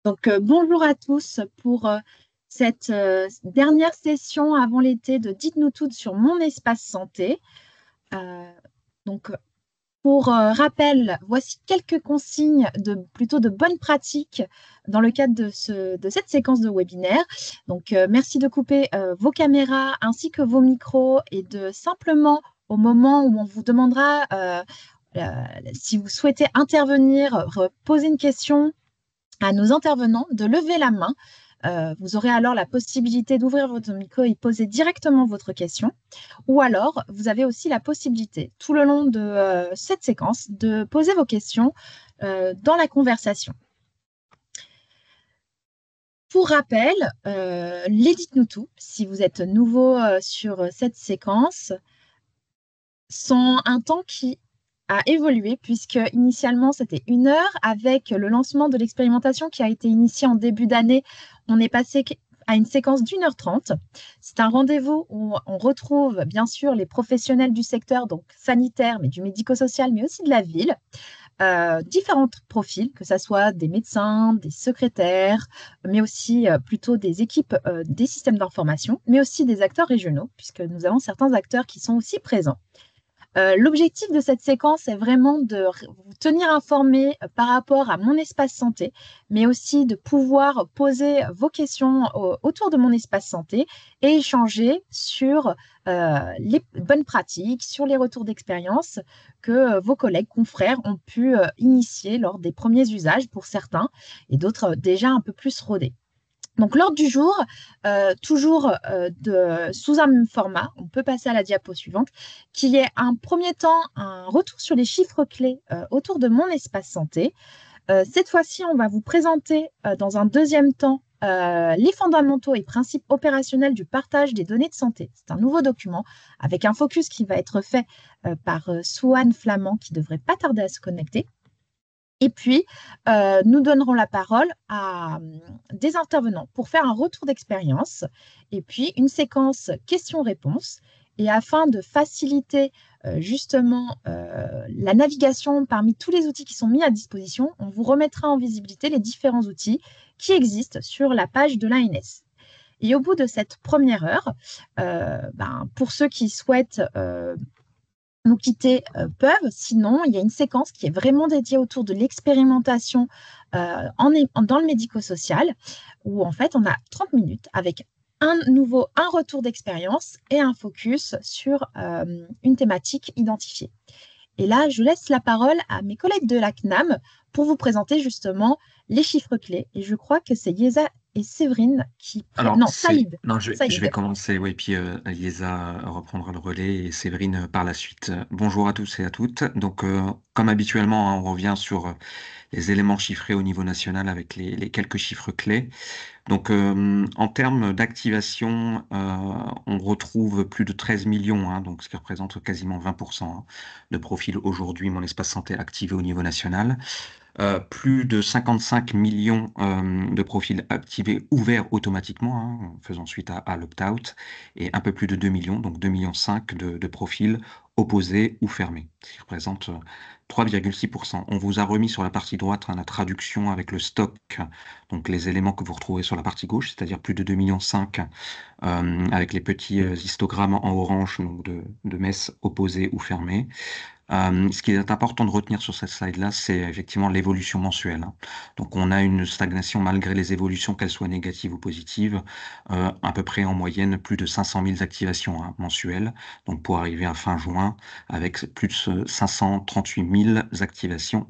Bonjour à tous pour cette dernière session avant l'été de Dites-nous toutes sur mon espace santé. Euh, donc, pour rappel, voici quelques consignes plutôt de bonnes pratiques dans le cadre de cette séquence de webinaire. Merci de couper vos caméras ainsi que vos micros et de simplement, au moment où on vous demandera si vous souhaitez intervenir, poser une question à nos intervenants de lever la main. Vous aurez alors la possibilité d'ouvrir votre micro et poser directement votre question. Ou alors, vous avez aussi la possibilité, tout le long de cette séquence, de poser vos questions dans la conversation. Pour rappel, les dites-nous tout, si vous êtes nouveau sur cette séquence, sont un temps qui a évolué puisque initialement c'était 1 heure. Avec le lancement de l'expérimentation qui a été initiée en début d'année, on est passé à une séquence d'1 h 30. C'est un rendez-vous où on retrouve bien sûr les professionnels du secteur, donc sanitaire, mais du médico-social, mais aussi de la ville. Différents profils, que ce soit des médecins, des secrétaires, mais aussi plutôt des équipes des systèmes d'information, mais aussi des acteurs régionaux, puisque nous avons certains acteurs qui sont aussi présents. L'objectif de cette séquence est vraiment de vous tenir informé par rapport à mon espace santé, mais aussi de pouvoir poser vos questions autour de mon espace santé et échanger sur les bonnes pratiques, sur les retours d'expérience que vos collègues, confrères ont pu initier lors des premiers usages pour certains et d'autres déjà un peu plus rodés. Donc, l'ordre du jour, toujours sous un même format, on peut passer à la diapo suivante, qui est un premier temps un retour sur les chiffres clés autour de mon espace santé. Cette fois-ci, on va vous présenter dans un deuxième temps les fondamentaux et principes opérationnels du partage des données de santé. C'est un nouveau document avec un focus qui va être fait par Souane Flamand qui ne devrait pas tarder à se connecter. Et puis, nous donnerons la parole à des intervenants pour faire un retour d'expérience et puis une séquence questions-réponses. Et afin de faciliter justement la navigation parmi tous les outils qui sont mis à disposition, on vous remettra en visibilité les différents outils qui existent sur la page de l'ANS. Et au bout de cette première heure, pour ceux qui souhaitent nous quitter peuvent. Sinon, il y a une séquence qui est vraiment dédiée autour de l'expérimentation dans le médico-social, où en fait, on a 30 minutes avec un retour d'expérience et un focus sur une thématique identifiée. Et là, je laisse la parole à mes collègues de la CNAM pour vous présenter justement les chiffres clés. Et je crois que c'est Yesa et Séverine qui... Alors, Non, Saïd. non, je vais Saïd. commencer, oui, puis Liesa reprendra le relais et Séverine par la suite. Bonjour à tous et à toutes. Donc, comme habituellement, hein, on revient sur les éléments chiffrés au niveau national avec les quelques chiffres clés. Donc, en termes d'activation, on retrouve plus de 13 millions, hein, donc ce qui représente quasiment 20% hein, de profils aujourd'hui, mon espace santé activé au niveau national. Plus de 55 millions de profils activés ouverts automatiquement, hein, faisant suite à l'opt-out, et un peu plus de 2 millions, donc 2,5 millions de profils opposés ou fermés, ce qui représente 3,6%. On vous a remis sur la partie droite hein, la traduction avec le stock, donc les éléments que vous retrouvez sur la partie gauche, c'est-à-dire plus de 2,5 millions avec les petits histogrammes en orange donc de messes opposées ou fermées. Ce qui est important de retenir sur cette slide-là, c'est effectivement l'évolution mensuelle, hein. Donc, on a une stagnation malgré les évolutions, qu'elles soient négatives ou positives, à peu près en moyenne plus de 500 000 activations hein, mensuelles. Donc, pour arriver à fin juin, avec plus de 538 000 activations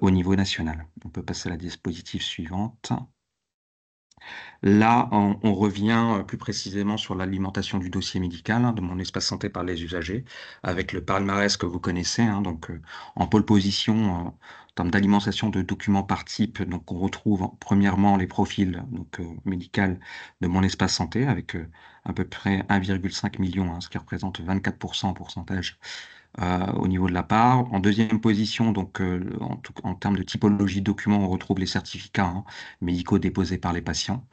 au niveau national. On peut passer à la diapositive suivante. Là, on revient plus précisément sur l'alimentation du dossier médical hein, de mon espace santé par les usagers, avec le palmarès que vous connaissez. Hein, donc, en pole position, en termes d'alimentation de documents par type, donc on retrouve premièrement les profils donc médical de mon espace santé avec à peu près 1,5 million, hein, ce qui représente 24% en pourcentage au niveau de la part. En deuxième position, donc en termes de typologie de documents, on retrouve les certificats médicaux déposés par les patients.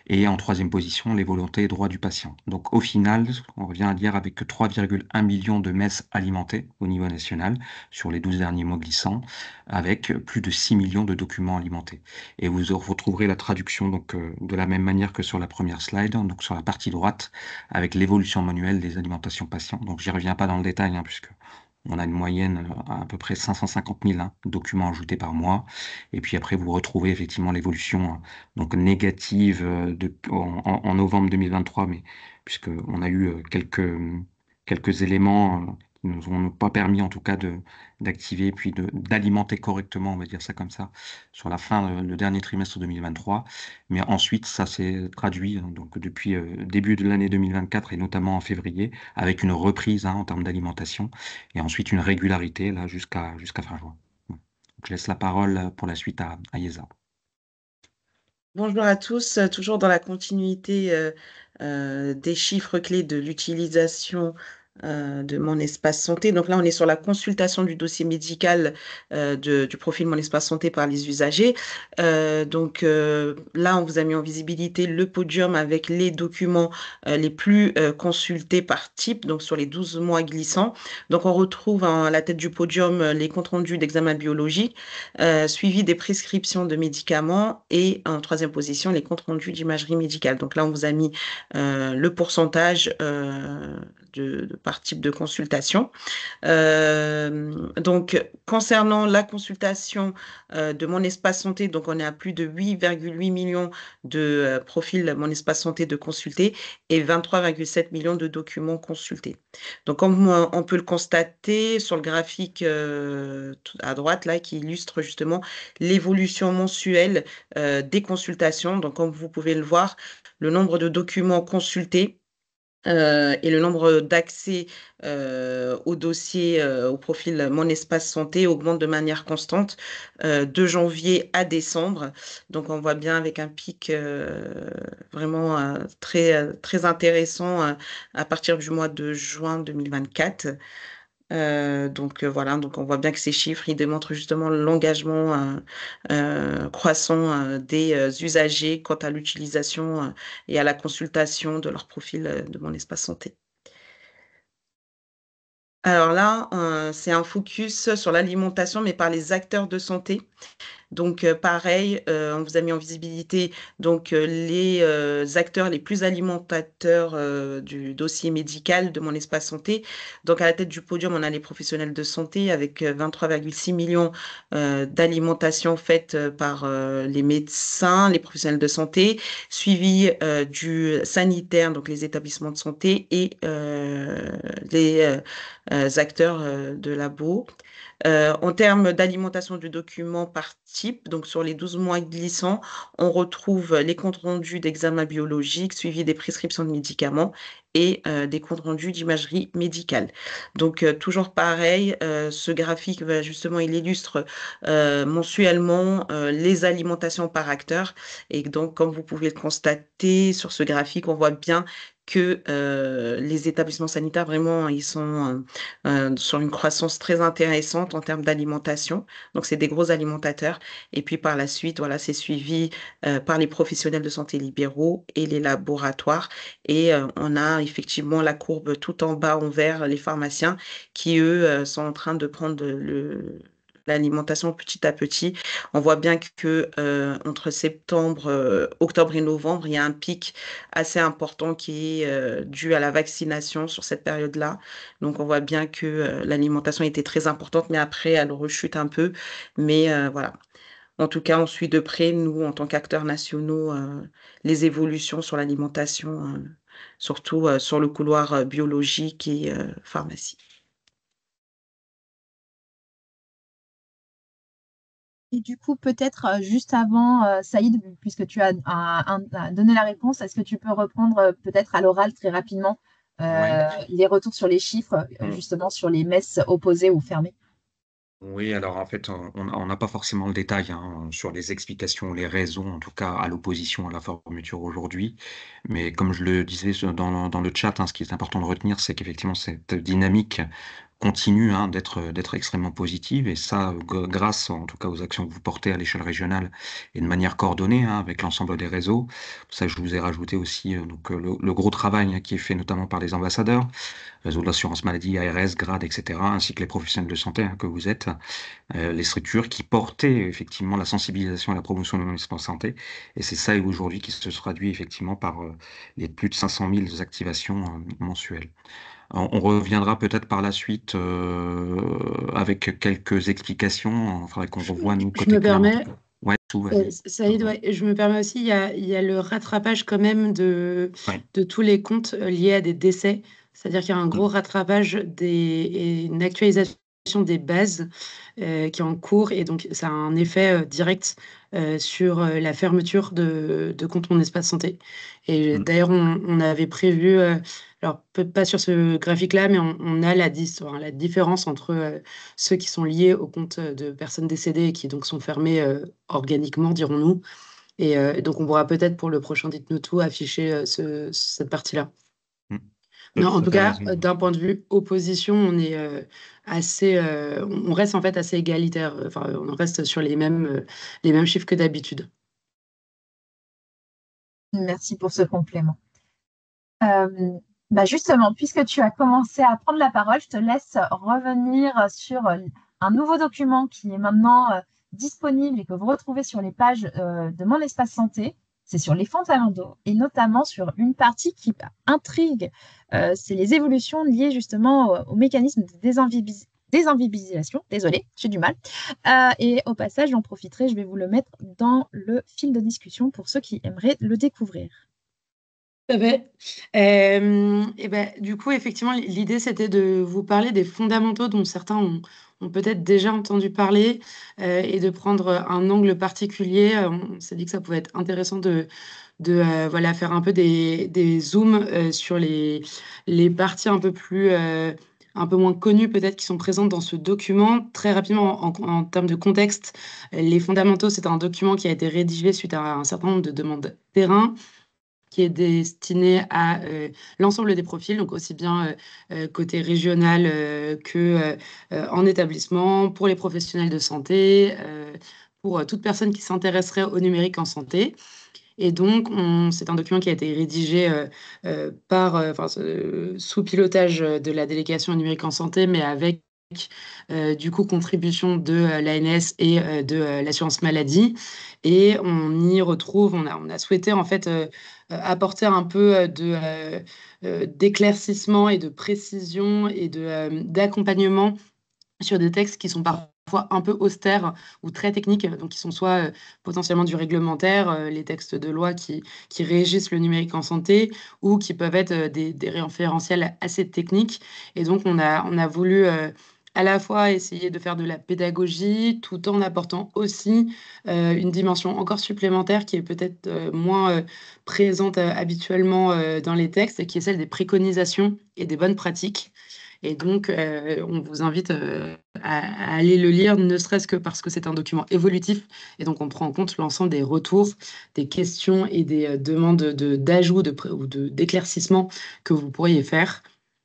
Et en troisième position, les volontés et droits du patient. Donc au final, on revient à dire avec 3,1 millions de messes alimentées au niveau national sur les 12 derniers mois glissants, avec plus de 6 millions de documents alimentés. Et vous retrouverez la traduction donc, de la même manière que sur la première slide, donc sur la partie droite, avec l'évolution manuelle des alimentations patients. Donc j'y reviens pas dans le détail, puisque on a une moyenne à peu près 550 000 documents ajoutés par mois. Et puis après, vous retrouvez effectivement l'évolution donc négative en novembre 2023, mais puisqu'on a eu quelques éléments qui nous ont pas permis en tout cas d'activer puis d'alimenter correctement, on va dire ça comme ça, sur la fin, le dernier trimestre 2023. Mais ensuite, ça s'est traduit donc depuis début de l'année 2024 et notamment en février, avec une reprise en termes d'alimentation et ensuite une régularité là jusqu'à fin juin. Voilà. Donc, je laisse la parole pour la suite à Yesa. Bonjour à tous, toujours dans la continuité des chiffres clés de l'utilisation de mon espace santé. Donc là, on est sur la consultation du dossier médical du profil Mon Espace Santé par les usagers. Là, on vous a mis en visibilité le podium avec les documents les plus consultés par type, donc sur les 12 mois glissants. Donc on retrouve à la tête du podium les comptes rendus d'examen biologique, suivi des prescriptions de médicaments et en troisième position, les comptes rendus d'imagerie médicale. Donc là, on vous a mis le pourcentage par type de consultation. Donc, concernant la consultation de Mon Espace Santé, donc on est à plus de 8,8 millions de profils Mon Espace Santé de consultés et 23,7 millions de documents consultés. Donc, comme on peut le constater sur le graphique à droite, là, qui illustre justement l'évolution mensuelle des consultations. Donc, comme vous pouvez le voir, le nombre de documents consultés et le nombre d'accès au dossier, au profil Mon Espace Santé augmente de manière constante de janvier à décembre. Donc, on voit bien avec un pic vraiment très intéressant à partir du mois de juin 2024. Voilà, donc on voit bien que ces chiffres, ils démontrent justement l'engagement croissant des usagers quant à l'utilisation et à la consultation de leur profil de Mon Espace Santé. Alors là, c'est un focus sur l'alimentation, mais par les acteurs de santé. Donc, pareil, on vous a mis en visibilité donc, les acteurs les plus alimentateurs du dossier médical de Mon Espace Santé. Donc, à la tête du podium, on a les professionnels de santé avec 23,6 millions d'alimentations faites par les médecins, les professionnels de santé, suivi du sanitaire, donc les établissements de santé et les acteurs de labo. En termes d'alimentation du document par type, donc sur les 12 mois glissants, on retrouve les comptes rendus d'examen biologique suivis des prescriptions de médicaments et des comptes rendus d'imagerie médicale. Donc, toujours pareil, ce graphique, justement, il illustre mensuellement les alimentations par acteur. Et donc, comme vous pouvez le constater sur ce graphique, on voit bien que les établissements sanitaires, vraiment, ils sont sur une croissance très intéressante en termes d'alimentation. Donc, c'est des gros alimentateurs. Et puis, par la suite, voilà, c'est suivi par les professionnels de santé libéraux et les laboratoires. Et on a effectivement la courbe tout en bas en vert, les pharmaciens qui, eux, sont en train de prendre l'alimentation petit à petit. On voit bien que entre septembre, octobre et novembre, il y a un pic assez important qui est dû à la vaccination sur cette période-là. Donc, on voit bien que l'alimentation était très importante, mais après, elle rechute un peu. Mais voilà. En tout cas, on suit de près, nous, en tant qu'acteurs nationaux, les évolutions sur l'alimentation, surtout sur le couloir biologique et pharmacie. Et du coup, peut-être juste avant, Saïd, puisque tu as donné la réponse, est-ce que tu peux reprendre peut-être à l'oral très rapidement Oui. les retours sur les chiffres, justement sur les messes opposées ou fermées? Oui, alors en fait, on n'a pas forcément le détail sur les explications ou les raisons, en tout cas à l'opposition à la fermeture aujourd'hui. Mais comme je le disais dans le chat, ce qui est important de retenir, c'est qu'effectivement, cette dynamique continue d'être extrêmement positive, et ça, grâce en tout cas aux actions que vous portez à l'échelle régionale et de manière coordonnée avec l'ensemble des réseaux. Pour ça, je vous ai rajouté aussi le gros travail qui est fait notamment par les ambassadeurs, réseau de l'assurance maladie, ARS, GRADE, etc., ainsi que les professionnels de santé que vous êtes, les structures qui portaient effectivement la sensibilisation et la promotion de l'investissement santé. Et c'est ça aujourd'hui qui se traduit effectivement par les plus de 500 000 activations mensuelles. On reviendra peut-être par la suite avec quelques explications. Il faudrait qu'on revoie, nous, Je côté me CNAM, en tout permets, cas. Ouais, tout, vas-y. Saïd, ouais, je me permets aussi, il y a le rattrapage quand même Ouais. de tous les comptes liés à des décès. C'est-à-dire qu'il y a un gros Mm. rattrapage et une actualisation des bases qui est en cours. Et donc, ça a un effet direct sur la fermeture de comptes Mon Espace Santé. Et Mm. d'ailleurs, on avait prévu, alors pas sur ce graphique-là, mais on a la différence entre ceux qui sont liés au compte de personnes décédées et qui donc sont fermés organiquement, dirons-nous. Et donc, on pourra peut-être pour le prochain Dites-nous tout afficher cette partie-là. Mm. Tu as Non, en tout à tout fait cas, raison. d'un point de vue opposition, on est on reste en fait assez égalitaire. Enfin, on reste sur les mêmes chiffres que d'habitude. Merci pour ce complément. Justement, puisque tu as commencé à prendre la parole, je te laisse revenir sur un nouveau document qui est maintenant disponible et que vous retrouvez sur les pages de Mon Espace Santé. C'est sur les fondamentaux et notamment sur une partie qui intrigue. C'est les évolutions liées justement au mécanisme de désinvisibilisation. Désolée, j'ai du mal. Et au passage, j'en profiterai, je vais vous le mettre dans le fil de discussion pour ceux qui aimeraient le découvrir. Tout à fait. Et ben, du coup, effectivement, l'idée, c'était de vous parler des fondamentaux dont certains ont peut-être déjà entendu parler et de prendre un angle particulier. On s'est dit que ça pouvait être intéressant de voilà, faire un peu des zooms sur les parties un peu moins connues peut-être qui sont présentes dans ce document. Très rapidement, en termes de contexte, les fondamentaux, c'est un document qui a été rédigé suite à un certain nombre de demandes terrain qui est destiné à l'ensemble des profils, donc aussi bien côté régional que en établissement, pour les professionnels de santé, pour toute personne qui s'intéresserait au numérique en santé. Et donc, c'est un document qui a été rédigé sous pilotage de la délégation numérique en santé, mais avec du coup contribution de l'ANS et de l'assurance maladie. Et on y retrouve, on a souhaité en fait apporter un peu d'éclaircissement et de précision et d'accompagnement sur des textes qui sont parfois un peu austères ou très techniques, donc qui sont soit potentiellement du réglementaire, les textes de loi qui régissent le numérique en santé, ou qui peuvent être des référentiels assez techniques. Et donc, on a voulu à la fois essayer de faire de la pédagogie, tout en apportant aussi une dimension encore supplémentaire qui est peut-être moins présente habituellement dans les textes, qui est celle des préconisations et des bonnes pratiques. Et donc, on vous invite à aller le lire, ne serait-ce que parce que c'est un document évolutif. Et donc, on prend en compte l'ensemble des retours, des questions et des demandes d'ajout ou d'éclaircissement que vous pourriez faire.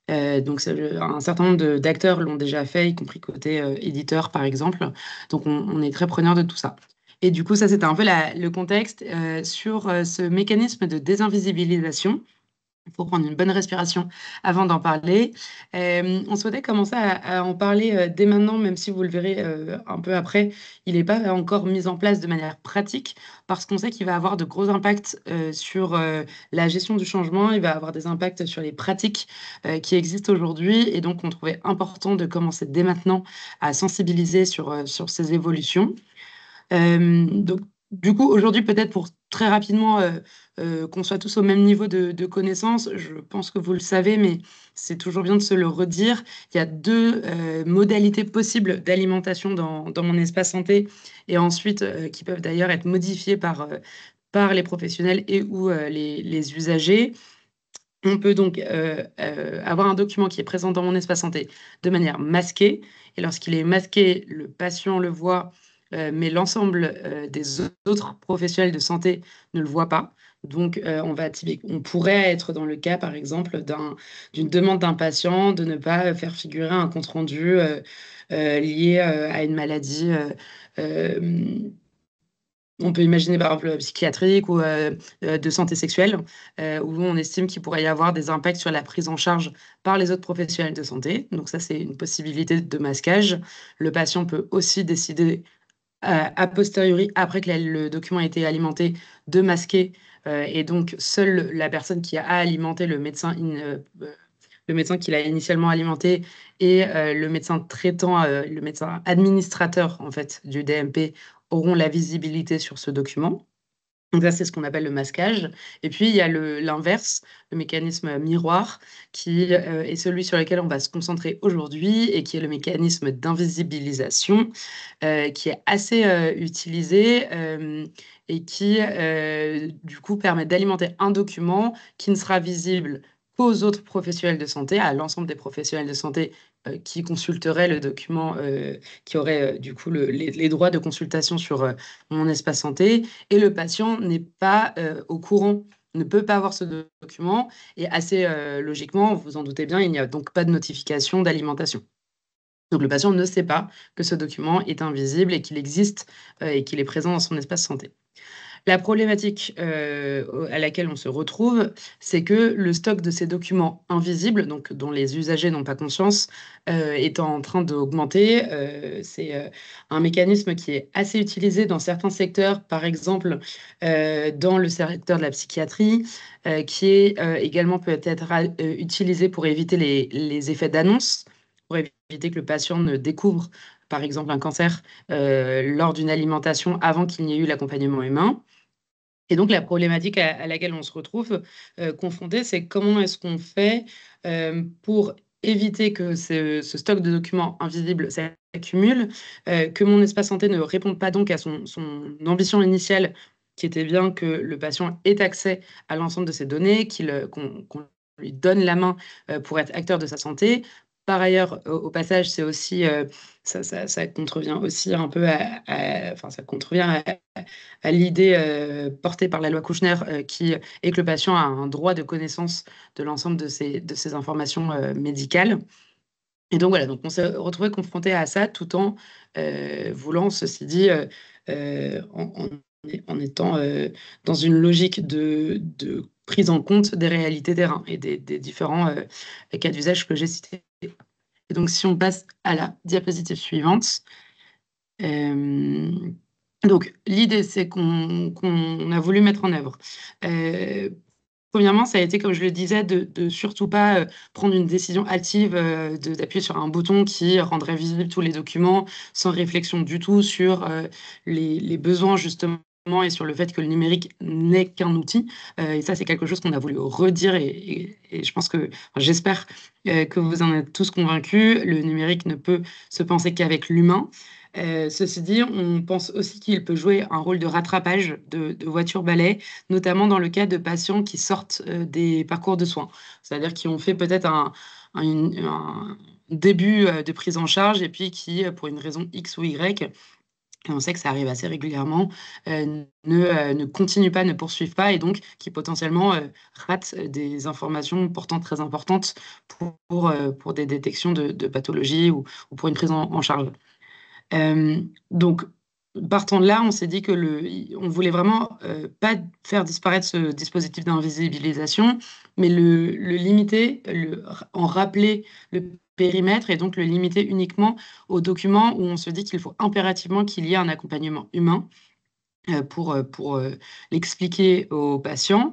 Donc, un certain nombre d'acteurs l'ont déjà fait, y compris côté éditeur, par exemple. Donc, on est très preneur de tout ça. Et du coup, ça, c'était un peu le contexte sur ce mécanisme de désinvisibilisation. Il faut prendre une bonne respiration avant d'en parler. On souhaitait commencer à en parler dès maintenant, même si vous le verrez un peu après, il n'est pas encore mis en place de manière pratique, parce qu'on sait qu'il va avoir de gros impacts sur la gestion du changement, il va avoir des impacts sur les pratiques qui existent aujourd'hui, et donc on trouvait important de commencer dès maintenant à sensibiliser sur ces évolutions. Donc, du coup, aujourd'hui, peut-être pour très rapidement qu'on soit tous au même niveau de connaissance, je pense que vous le savez, mais c'est toujours bien de se le redire. Il y a deux modalités possibles d'alimentation dans mon espace santé et ensuite qui peuvent d'ailleurs être modifiées par les professionnels et ou les usagers. On peut donc avoir un document qui est présent dans mon espace santé de manière masquée. Et lorsqu'il est masqué, le patient le voit, mais l'ensemble des autres professionnels de santé ne le voit pas. Donc, on pourrait être dans le cas, par exemple, d'une demande d'un patient de ne pas faire figurer un compte-rendu lié à une maladie. On peut imaginer par exemple psychiatrique ou de santé sexuelle, où on estime qu'il pourrait y avoir des impacts sur la prise en charge par les autres professionnels de santé. Donc ça, c'est une possibilité de masquage. Le patient peut aussi décider a posteriori, après que le document a été alimenté, de masquer. Et donc, seule la personne qui a alimenté le médecin qui l'a initialement alimenté et le médecin traitant, le médecin administrateur en fait du DMP auront la visibilité sur ce document. Donc ça, c'est ce qu'on appelle le masquage. Et puis, il y a l'inverse, le mécanisme miroir, qui est celui sur lequel on va se concentrer aujourd'hui et qui est le mécanisme d'invisibilisation, qui est assez utilisé et qui, du coup, permet d'alimenter un document qui ne sera visible qu'aux autres professionnels de santé, à l'ensemble des professionnels de santé qui consulteraient le document, qui auraient du coup les droits de consultation sur mon espace santé, et le patient n'est pas au courant, ne peut pas avoir ce document, et assez logiquement, vous en doutez bien, il n'y a donc pas de notification d'alimentation. Donc le patient ne sait pas que ce document est invisible et qu'il existe et qu'il est présent dans son espace santé. La problématique à laquelle on se retrouve, c'est que le stock de ces documents invisibles, donc dont les usagers n'ont pas conscience, est en train d'augmenter. C'est un mécanisme qui est assez utilisé dans certains secteurs, par exemple dans le secteur de la psychiatrie, qui est également peut-être utilisé pour éviter les effets d'annonce, pour éviter que le patient ne découvre, par exemple, un cancer lors d'une alimentation avant qu'il n'y ait eu l'accompagnement humain. Et donc, la problématique à laquelle on se retrouve confronté, c'est comment est-ce qu'on fait pour éviter que ce stock de documents invisibles s'accumule, que mon espace santé ne réponde pas donc à son ambition initiale, qui était bien que le patient ait accès à l'ensemble de ces données, qu'on lui donne la main pour être acteur de sa santé. Par ailleurs, au passage, c'est aussi, ça contrevient aussi un peu enfin, ça contrevient à l'idée portée par la loi Kouchner, qui est que le patient a un droit de connaissance de l'ensemble de ces informations médicales. Et donc voilà, donc on s'est retrouvé confronté à ça tout en voulant, ceci dit, en étant dans une logique de prise en compte des réalités terrain et des différents cas d'usage que j'ai cités. Et donc si on passe à la diapositive suivante. Donc, l'idée, c'est qu'on a voulu mettre en œuvre. Premièrement, ça a été, comme je le disais, de surtout pas prendre une décision hâtive, d'appuyer sur un bouton qui rendrait visibles tous les documents, sans réflexion du tout sur les besoins, justement, et sur le fait que le numérique n'est qu'un outil. Et ça, c'est quelque chose qu'on a voulu redire, et je pense que, enfin, j'espère que vous en êtes tous convaincus. Le numérique ne peut se penser qu'avec l'humain. Ceci dit, on pense aussi qu'il peut jouer un rôle de rattrapage de voiture-balai, notamment dans le cas de patients qui sortent des parcours de soins, c'est-à-dire qui ont fait peut-être un début de prise en charge et puis qui, pour une raison X ou Y, et on sait que ça arrive assez régulièrement, ne continuent pas, ne poursuivent pas, et donc qui potentiellement ratent des informations pourtant très importantes pour des détections de pathologies ou pour une prise en charge. Donc, partant de là, on s'est dit que on voulait vraiment pas faire disparaître ce dispositif d'invisibilisation, mais le limiter, en rappeler le périmètre, et donc le limiter uniquement aux documents où on se dit qu'il faut impérativement qu'il y ait un accompagnement humain pour l'expliquer aux patients.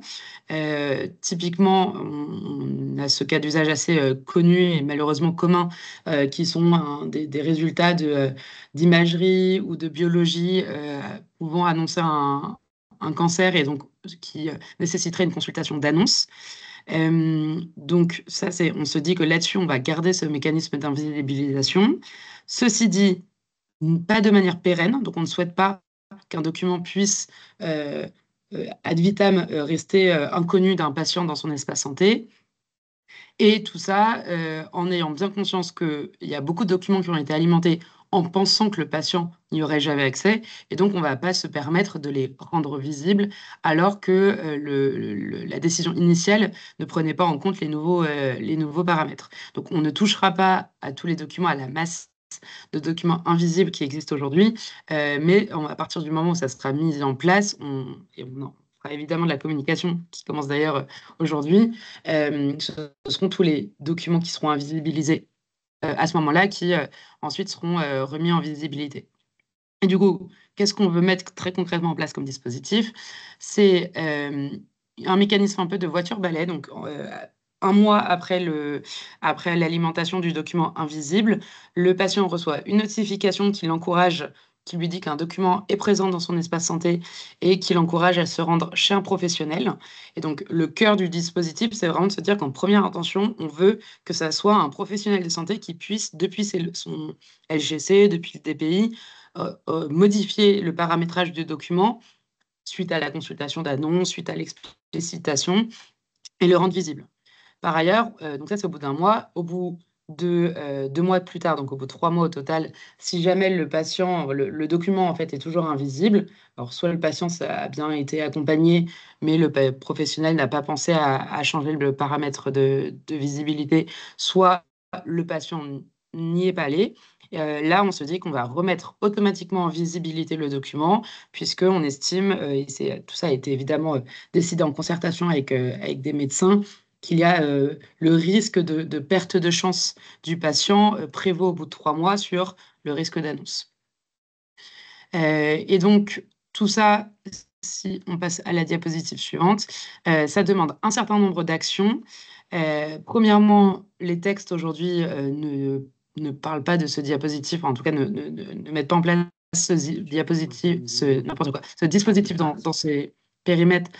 Typiquement, on a ce cas d'usage assez connu et malheureusement commun, qui sont des résultats d'imagerie ou de biologie pouvant annoncer un cancer, et donc qui nécessiterait une consultation d'annonce. Donc ça, on se dit que là-dessus, on va garder ce mécanisme d'invisibilisation. Ceci dit, pas de manière pérenne, donc on ne souhaite pas qu'un document puisse ad vitam rester inconnu d'un patient dans son espace santé. Et tout ça en ayant bien conscience qu'il y a beaucoup de documents qui ont été alimentés en pensant que le patient n'y aurait jamais accès, et donc on ne va pas se permettre de les rendre visibles alors que la décision initiale ne prenait pas en compte les nouveaux paramètres. Donc on ne touchera pas à tous les documents, à la masse de documents invisibles qui existent aujourd'hui, mais à partir du moment où ça sera mis en place, on en fera évidemment de la communication qui commence d'ailleurs aujourd'hui, ce seront tous les documents qui seront invisibilisés à ce moment-là qui ensuite seront remis en visibilité. Et du coup, qu'est-ce qu'on veut mettre très concrètement en place comme dispositif? C'est un mécanisme un peu de voiture-balai. Donc, un mois après l'alimentation du document invisible, le patient reçoit une notification qui l'encourage, qui lui dit qu'un document est présent dans son espace santé et qui l'encourage à se rendre chez un professionnel. Et donc, le cœur du dispositif, c'est vraiment de se dire qu'en première intention, on veut que ça soit un professionnel de santé qui puisse, depuis son LGC, depuis le DPI, modifier le paramétrage du document suite à la consultation d'annonce, suite à l'explicitation, et le rendre visible. Par ailleurs, donc ça c'est au bout d'un mois, au bout de 2 mois plus tard, donc au bout de 3 mois au total, si jamais le patient, le document en fait est toujours invisible, alors soit le patient ça a bien été accompagné, mais le professionnel n'a pas pensé à changer le paramètre de visibilité, soit le patient n'y est pas allé. Là, on se dit qu'on va remettre automatiquement en visibilité le document, puisqu'on estime, et tout ça a été évidemment décidé en concertation avec des médecins, qu'il y a le risque de perte de chance du patient prévaut au bout de 3 mois sur le risque d'annonce. Et donc, tout ça, si on passe à la diapositive suivante, ça demande un certain nombre d'actions. Premièrement, les textes aujourd'hui ne parlent pas de ce diapositif, en tout cas ne mettent pas en place ce dispositif dans ces périmètres.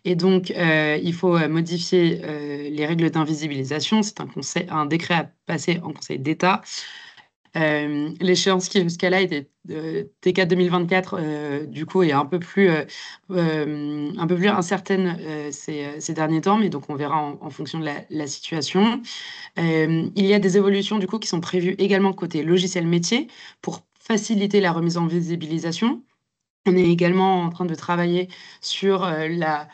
Et donc, il faut modifier les règles d'invisibilisation. C'est un décret à passer en Conseil d'État. L'échéance qui jusqu'à là était T4 2024, du coup, est un peu plus incertaine ces derniers temps, mais donc on verra en fonction de la situation. Il y a des évolutions du coup qui sont prévues également côté logiciel métier pour faciliter la remise en visibilisation. On est également en train de travailler sur la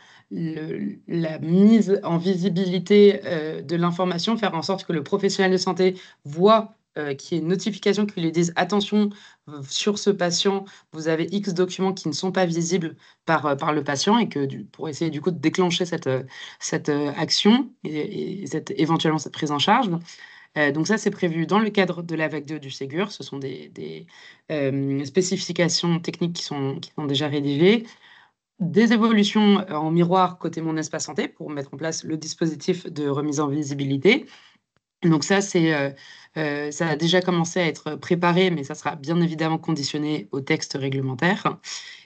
mise en visibilité de l'information, faire en sorte que le professionnel de santé voit qu'il y ait une notification qui lui dise attention, sur ce patient, vous avez X documents qui ne sont pas visibles par le patient, et que pour essayer du coup de déclencher cette action et éventuellement cette prise en charge. Donc ça, c'est prévu dans le cadre de la vague 2 du Ségur. Ce sont des spécifications techniques qui sont déjà rédigées. Des évolutions en miroir côté Mon Espace Santé pour mettre en place le dispositif de remise en visibilité. Donc ça, ça a déjà commencé à être préparé, mais ça sera bien évidemment conditionné au texte réglementaire.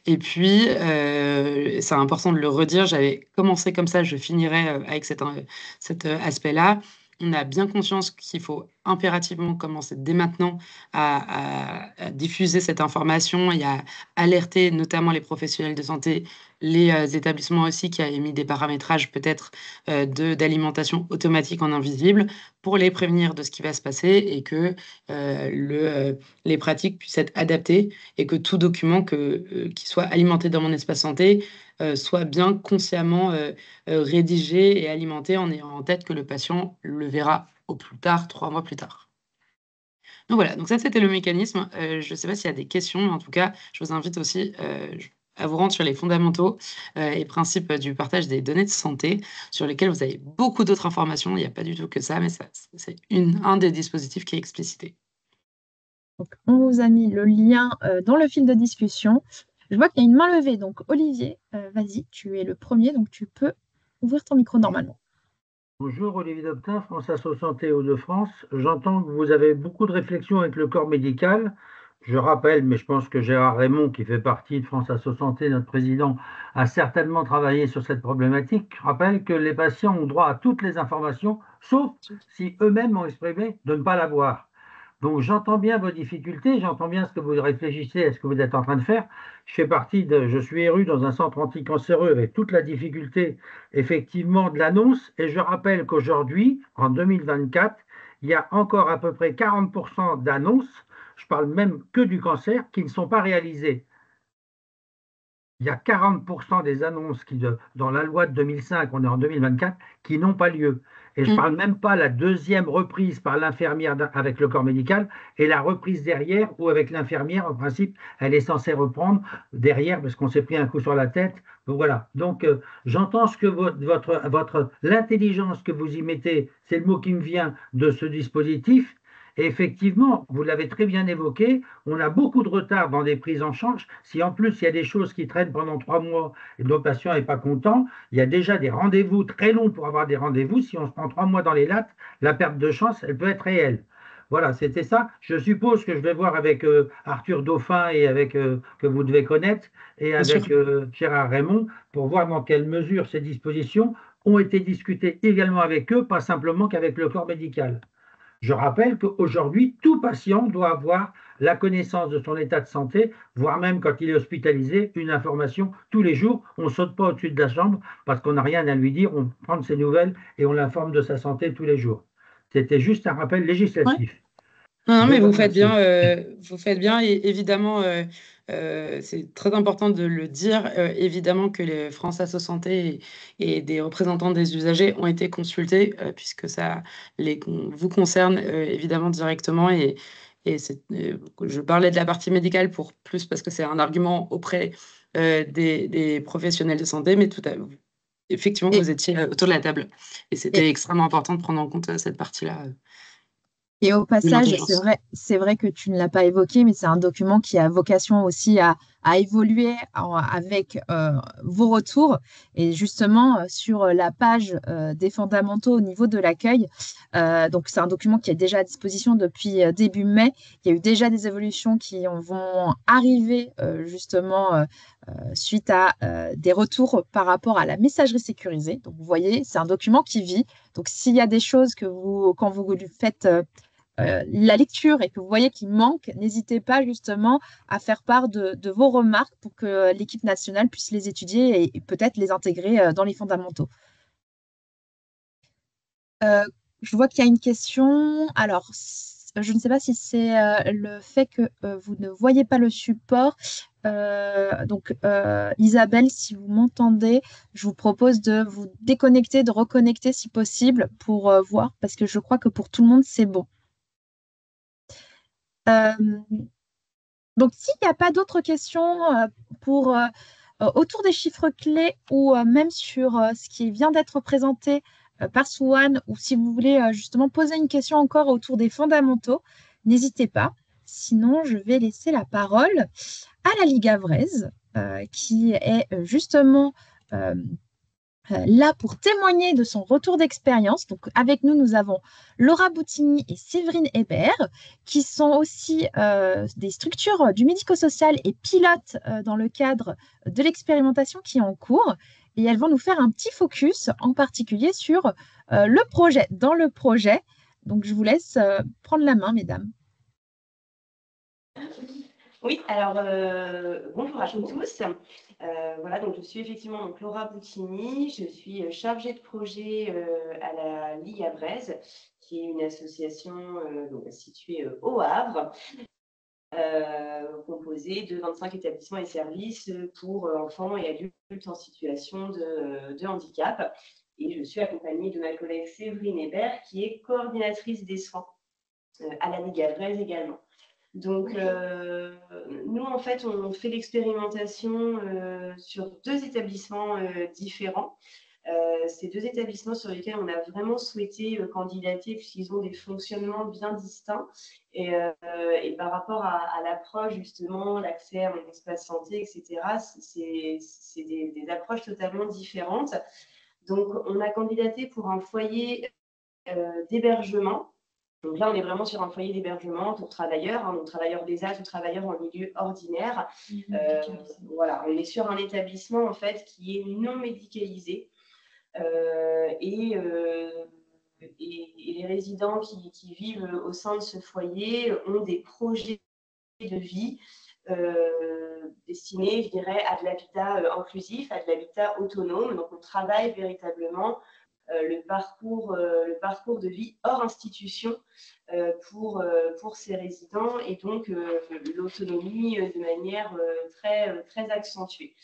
Et puis, c'est important de le redire, j'avais commencé comme ça, je finirai avec cet aspect-là. On a bien conscience qu'il faut impérativement commencer dès maintenant à diffuser cette information et à alerter notamment les professionnels de santé, les établissements aussi qui a émis des paramétrages peut-être d'alimentation automatique en invisible, pour les prévenir de ce qui va se passer et que les pratiques puissent être adaptées, et que tout document qui soit alimenté dans Mon Espace Santé soit bien consciemment rédigé et alimenté en ayant en tête que le patient le verra au plus tard 3 mois plus tard. Donc voilà, donc ça c'était le mécanisme. Je ne sais pas s'il y a des questions, mais en tout cas, je vous invite aussi à vous rendre sur les fondamentaux et principes du partage des données de santé, sur lesquels vous avez beaucoup d'autres informations. Il n'y a pas du tout que ça, mais c'est un des dispositifs qui est explicité. Donc, on vous a mis le lien dans le fil de discussion. Je vois qu'il y a une main levée. Donc, Olivier, vas-y, tu es le premier, donc tu peux ouvrir ton micro normalement. Bonjour, Olivier Dobtin, France Asso Santé Hauts-de-France. J'entends que vous avez beaucoup de réflexions avec le corps médical. Je rappelle, mais je pense que Gérard Raymond, qui fait partie de France Asso Santé, notre président, a certainement travaillé sur cette problématique. Je rappelle que les patients ont droit à toutes les informations, sauf si eux-mêmes ont exprimé de ne pas l'avoir. Donc j'entends bien vos difficultés, j'entends bien ce que vous réfléchissez à ce que vous êtes en train de faire. Je suis éru dans un centre anticancéreux avec toute la difficulté effectivement de l'annonce, et je rappelle qu'aujourd'hui, en 2024, il y a encore à peu près 40% d'annonces je parle même que du cancer, qui ne sont pas réalisées. Il y a 40% des annonces dans la loi de 2005, on est en 2024, qui n'ont pas lieu. Et je ne parle même pas la deuxième reprise par l'infirmière avec le corps médical et la reprise derrière où avec l'infirmière, en principe, elle est censée reprendre derrière parce qu'on s'est pris un coup sur la tête. Donc voilà. Donc j'entends ce que l'intelligence que vous y mettez, c'est le mot qui me vient de ce dispositif. Et effectivement, vous l'avez très bien évoqué, on a beaucoup de retard dans des prises en charge. Si en plus il y a des choses qui traînent pendant 3 mois et nos patients n'est pas content, il y a déjà des rendez-vous très longs pour avoir des rendez-vous. Si on se prend 3 mois dans les lattes, la perte de chance, elle peut être réelle. Voilà, c'était ça. Je suppose que je vais voir avec Arthur Dauphin et avec que vous devez connaître et avec Gérard Raymond pour voir dans quelle mesure ces dispositions ont été discutées également avec eux, pas simplement qu'avec le corps médical. Je rappelle qu'aujourd'hui, tout patient doit avoir la connaissance de son état de santé, voire même quand il est hospitalisé, une information tous les jours. On ne saute pas au-dessus de la chambre parce qu'on n'a rien à lui dire, on prend de ses nouvelles et on l'informe de sa santé tous les jours. C'était juste un rappel législatif. Ouais. Non, mais vous faites bien, et évidemment, c'est très important de le dire. Évidemment que les France Asso Santé et des représentants des usagers ont été consultés puisque ça vous concerne évidemment directement. Et je parlais de la partie médicale pour plus parce que c'est un argument auprès des professionnels de santé, mais effectivement, vous étiez autour de la table et c'était extrêmement important de prendre en compte cette partie-là. Et au passage, c'est vrai que tu ne l'as pas évoqué, mais c'est un document qui a vocation aussi à évoluer avec vos retours. Et justement, sur la page des fondamentaux au niveau de l'accueil, donc c'est un document qui est déjà à disposition depuis début mai. Il y a eu déjà des évolutions qui vont arriver justement suite à des retours par rapport à la messagerie sécurisée. Donc vous voyez, c'est un document qui vit. Donc s'il y a des choses quand vous faites la lecture et que vous voyez qu'il manque, n'hésitez pas justement à faire part de vos remarques pour que l'équipe nationale puisse les étudier et peut-être les intégrer dans les fondamentaux. Je vois qu'il y a une question. Alors, je ne sais pas si c'est le fait que vous ne voyez pas le support. Donc, Isabelle, si vous m'entendez, je vous propose de vous déconnecter, de reconnecter si possible pour voir, parce que je crois que pour tout le monde, c'est bon. Donc, s'il n'y a pas d'autres questions autour des chiffres clés ou même sur ce qui vient d'être présenté par Souane, ou si vous voulez justement poser une question encore autour des fondamentaux, n'hésitez pas. Sinon, je vais laisser la parole à la Ligue Havraise, qui est justement là pour témoigner de son retour d'expérience. Donc, avec nous, nous avons Laura Boutigny et Séverine Hébert, qui sont aussi des structures du médico-social et pilotes dans le cadre de l'expérimentation qui est en cours. Et elles vont nous faire un petit focus, en particulier sur le projet. Dans le projet, donc je vous laisse prendre la main, mesdames. Oui, alors bonjour à tous. Voilà, donc je suis effectivement Laura Boutigny, je suis chargée de projet à la Ligue Havraise, qui est une association située au Havre, composée de 25 établissements et services pour enfants et adultes en situation de handicap. Et je suis accompagnée de ma collègue Séverine Hébert, qui est coordinatrice des soins à la Ligue Havraise également. Donc, nous, en fait, on fait l'expérimentation sur 2 établissements différents. Ces 2 établissements sur lesquels on a vraiment souhaité candidater puisqu'ils ont des fonctionnements bien distincts et par rapport à l'approche, justement, l'accès à mon espace santé, etc., c'est des approches totalement différentes. Donc, on a candidaté pour un foyer d'hébergement. Donc là, on est vraiment sur un foyer d'hébergement pour travailleurs, donc travailleurs d'ESAT ou travailleurs en milieu ordinaire. Voilà, on est sur un établissement en fait qui est non médicalisé et les résidents qui vivent au sein de ce foyer ont des projets de vie destinés, je dirais, à de l'habitat inclusif, à de l'habitat autonome. Donc, on travaille véritablement le parcours de vie hors institution pour ces résidents et donc l'autonomie de manière très accentuée.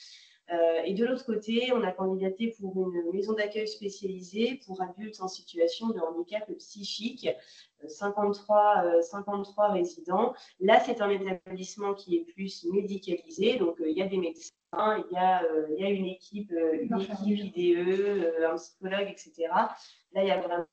Et de l'autre côté, on a candidaté pour une maison d'accueil spécialisée pour adultes en situation de handicap psychique, 53 résidents. Là, c'est un établissement qui est plus médicalisé, donc il y a des médecins, il y a une équipe IDE, un psychologue, etc. Là, il y a vraiment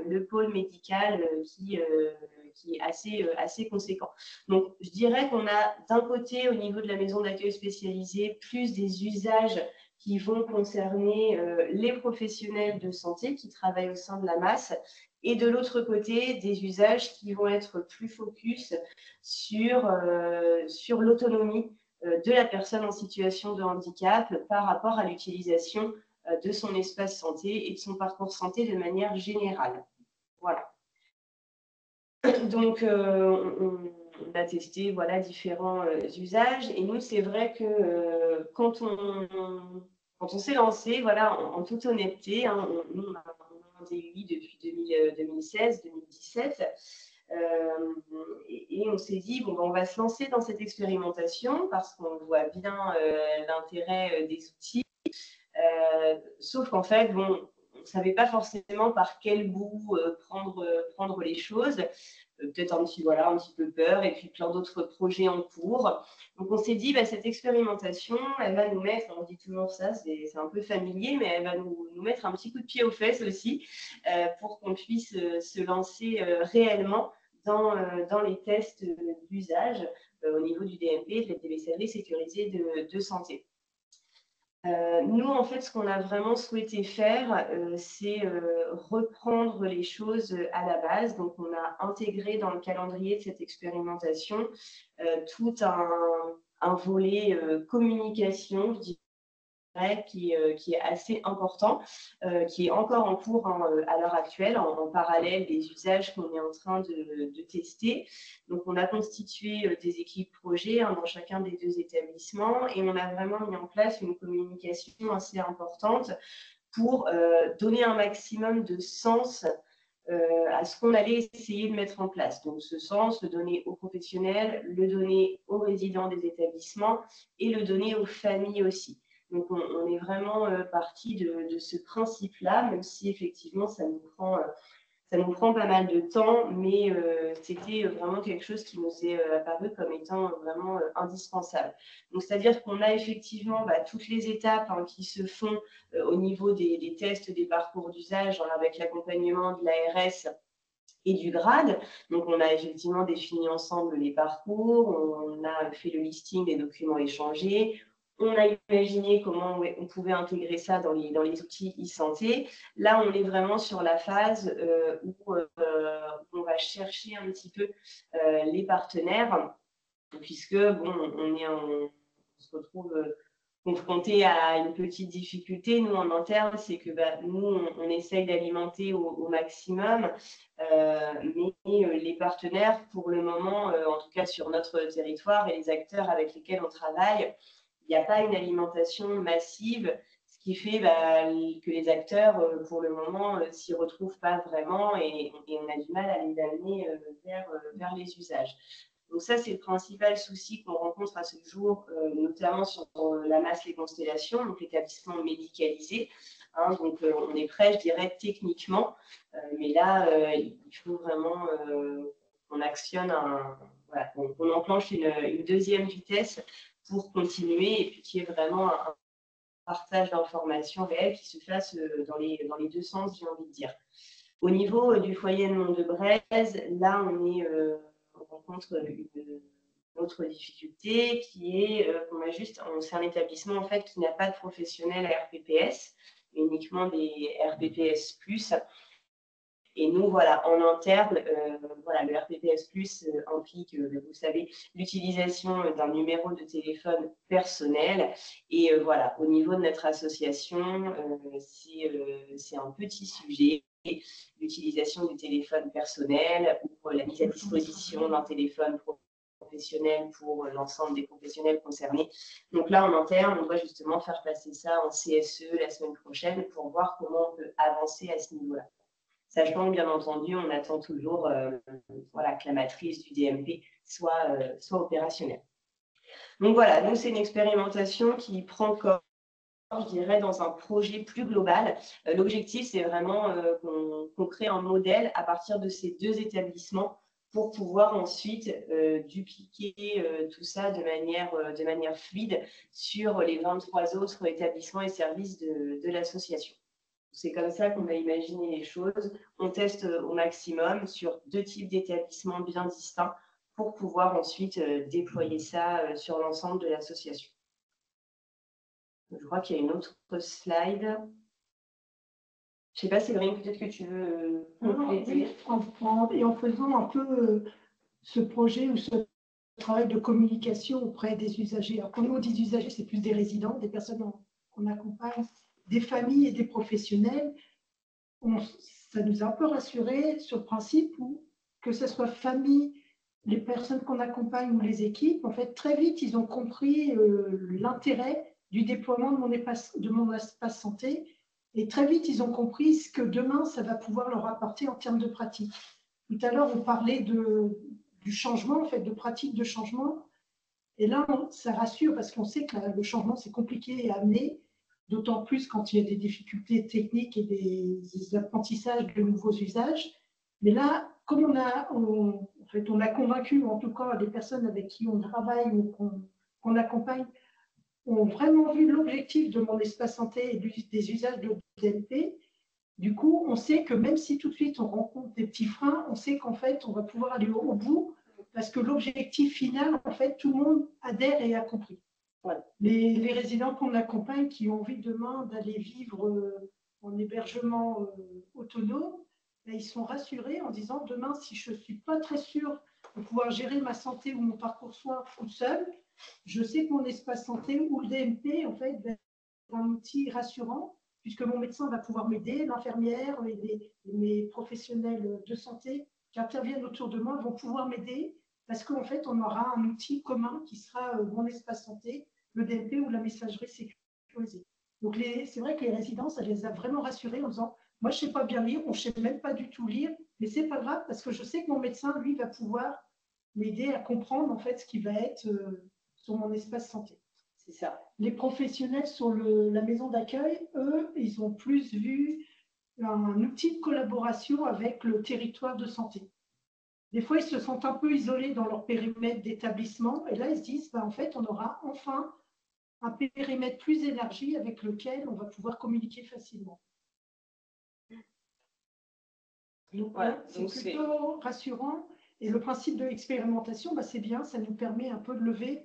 le pôle médical qui est assez conséquent. Donc, je dirais qu'on a d'un côté, au niveau de la maison d'accueil spécialisée, plus des usages qui vont concerner les professionnels de santé qui travaillent au sein de la MAS, et de l'autre côté, des usages qui vont être plus focus sur l'autonomie de la personne en situation de handicap par rapport à l'utilisation de son espace santé et de son parcours santé de manière générale. Voilà. Donc, on a testé différents usages. Et nous, c'est vrai que quand on s'est lancé, en toute honnêteté, nous, on a un DUI depuis 2016-2017. Et on s'est dit, on va se lancer dans cette expérimentation parce qu'on voit bien l'intérêt des outils. Sauf qu'en fait, on ne savait pas forcément par quel bout prendre les choses. Peut-être un petit peu peur, et puis plein d'autres projets en cours. Donc, on s'est dit, cette expérimentation, elle va nous mettre, on dit toujours ça, c'est un peu familier, mais elle va nous mettre un petit coup de pied aux fesses aussi pour qu'on puisse se lancer réellement dans les tests d'usage au niveau du DMP, de la téléservice sécurisée de santé. Nous, en fait, ce qu'on a vraiment souhaité faire, c'est reprendre les choses à la base. Donc, on a intégré dans le calendrier de cette expérimentation tout un volet communication, je dirais, qui est assez important, qui est encore en cours à l'heure actuelle, en parallèle des usages qu'on est en train de tester. Donc, on a constitué des équipes projets dans chacun des deux établissements et on a vraiment mis en place une communication assez importante pour donner un maximum de sens à ce qu'on allait essayer de mettre en place. Donc, ce sens, le donner aux professionnels, le donner aux résidents des établissements et le donner aux familles aussi. Donc, on est vraiment parti de ce principe-là, même si effectivement, ça nous prend pas mal de temps, mais c'était vraiment quelque chose qui nous est apparu comme étant vraiment indispensable. Donc, c'est-à-dire qu'on a effectivement toutes les étapes qui se font au niveau des tests, des parcours d'usage, avec l'accompagnement de l'ARS et du grade. Donc, on a effectivement défini ensemble les parcours, on a fait le listing des documents échangés, on a imaginé comment on pouvait intégrer ça dans les outils e-santé. Là, on est vraiment sur la phase où on va chercher un petit peu les partenaires, puisque on se retrouve confronté à une petite difficulté, nous, en interne, c'est que nous, on essaye d'alimenter au maximum, mais les partenaires, pour le moment, en tout cas sur notre territoire et les acteurs avec lesquels on travaille, il n'y a pas une alimentation massive, ce qui fait que les acteurs, pour le moment, s'y retrouvent pas vraiment et on a du mal à les amener vers les usages. Donc ça, c'est le principal souci qu'on rencontre à ce jour, notamment sur la MAS Les Constellations, donc l'établissement médicalisé. Donc on est prêt, je dirais, techniquement, mais là, il faut vraiment qu'on actionne, qu'on enclenche une deuxième vitesse pour continuer et puis qu'il y ait vraiment un partage d'informations réelles qui se fasse dans les deux sens, j'ai envie de dire. Au niveau du foyer de Mont-de-Braise, là, on rencontre une autre difficulté qui est qu'on a c'est un établissement en fait qui n'a pas de professionnels à RPPS, mais uniquement des RPPS+. Et nous, en interne, le RPPS+, implique, vous savez, l'utilisation d'un numéro de téléphone personnel. Et au niveau de notre association, c'est un petit sujet, l'utilisation du téléphone personnel ou la mise à disposition d'un téléphone professionnel pour l'ensemble des professionnels concernés. Donc là, en interne, on doit justement faire passer ça en CSE la semaine prochaine pour voir comment on peut avancer à ce niveau-là. sachant que, bien entendu, on attend toujours voilà, que la matrice du DMP soit opérationnelle. Donc voilà, nous, c'est une expérimentation qui prend corps, je dirais, dans un projet plus global. L'objectif, c'est vraiment qu'on crée un modèle à partir de ces 2 établissements pour pouvoir ensuite dupliquer tout ça de manière fluide sur les 23 autres établissements et services de l'association. C'est comme ça qu'on va imaginer les choses. On teste au maximum sur 2 types d'établissements bien distincts pour pouvoir ensuite déployer ça sur l'ensemble de l'association. Je crois qu'il y a une autre slide. Je ne sais pas, Séverine, peut-être que tu veux compléter. Et en faisant un peu ce projet ou ce travail de communication auprès des usagers. Alors, quand on dit usagers, c'est plus des résidents, des personnes qu'on accompagne, des familles et des professionnels. Ça nous a un peu rassurés sur le principe où, que ce soit famille, les personnes qu'on accompagne ou les équipes, en fait, très vite, ils ont compris l'intérêt du déploiement de mon espace santé. Et très vite, ils ont compris ce que demain, ça va pouvoir leur apporter en termes de pratique. Tout à l'heure, on parlait du changement, en fait, de pratique de changement. Et là, ça rassure parce qu'on sait que le changement, c'est compliqué à amener, d'autant plus quand il y a des difficultés techniques et des apprentissages de nouveaux usages. Mais là, comme on a convaincu, en tout cas, les personnes avec qui on travaille ou qu'on accompagne, ont vraiment vu l'objectif de mon espace santé et des usages de DMP. Du coup, on sait que même si tout de suite on rencontre des petits freins, on sait qu'en fait, on va pouvoir aller au bout parce que l'objectif final, en fait, tout le monde adhère et a compris. Voilà. Les résidents qu'on accompagne qui ont envie demain d'aller vivre en hébergement autonome, ils sont rassurés en disant demain, si je ne suis pas très sûre de pouvoir gérer ma santé ou mon parcours soin tout seul, je sais que mon espace santé ou le DMP, en fait, va être un outil rassurant puisque mon médecin va pouvoir m'aider, l'infirmière et mes professionnels de santé qui interviennent autour de moi vont pouvoir m'aider parce qu'en fait, on aura un outil commun qui sera mon espace santé, le DMP ou la messagerie sécurisée. Donc, c'est vrai que les résidents, ça les a vraiment rassurés en disant « Moi, je ne sais pas bien lire, on ne sait même pas du tout lire, mais ce n'est pas grave parce que je sais que mon médecin, lui, va pouvoir m'aider à comprendre en fait ce qui va être sur mon espace santé. » C'est ça. Les professionnels sur la maison d'accueil, eux, ils ont plus vu un outil de collaboration avec le territoire de santé. Des fois, ils se sentent un peu isolés dans leur périmètre d'établissement. Et là, ils se disent, en fait, on aura enfin un périmètre plus élargi avec lequel on va pouvoir communiquer facilement. Donc, voilà, c'est plutôt rassurant. Et le principe de l'expérimentation, c'est bien, ça nous permet un peu de lever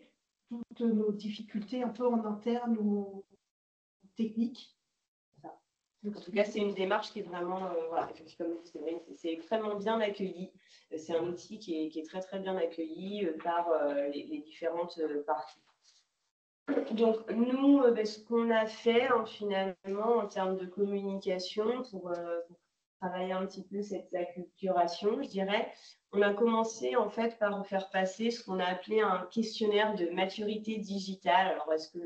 toutes nos difficultés un peu en interne ou techniques. En tout cas, c'est une démarche qui est vraiment, voilà, comme c'est extrêmement bien accueilli. C'est un outil qui est très, très bien accueilli par les différentes parties. Donc, nous, ce qu'on a fait finalement en termes de communication pour travailler un petit peu cette acculturation, je dirais, on a commencé en fait par faire passer ce qu'on a appelé un questionnaire de maturité digitale. Alors, est-ce que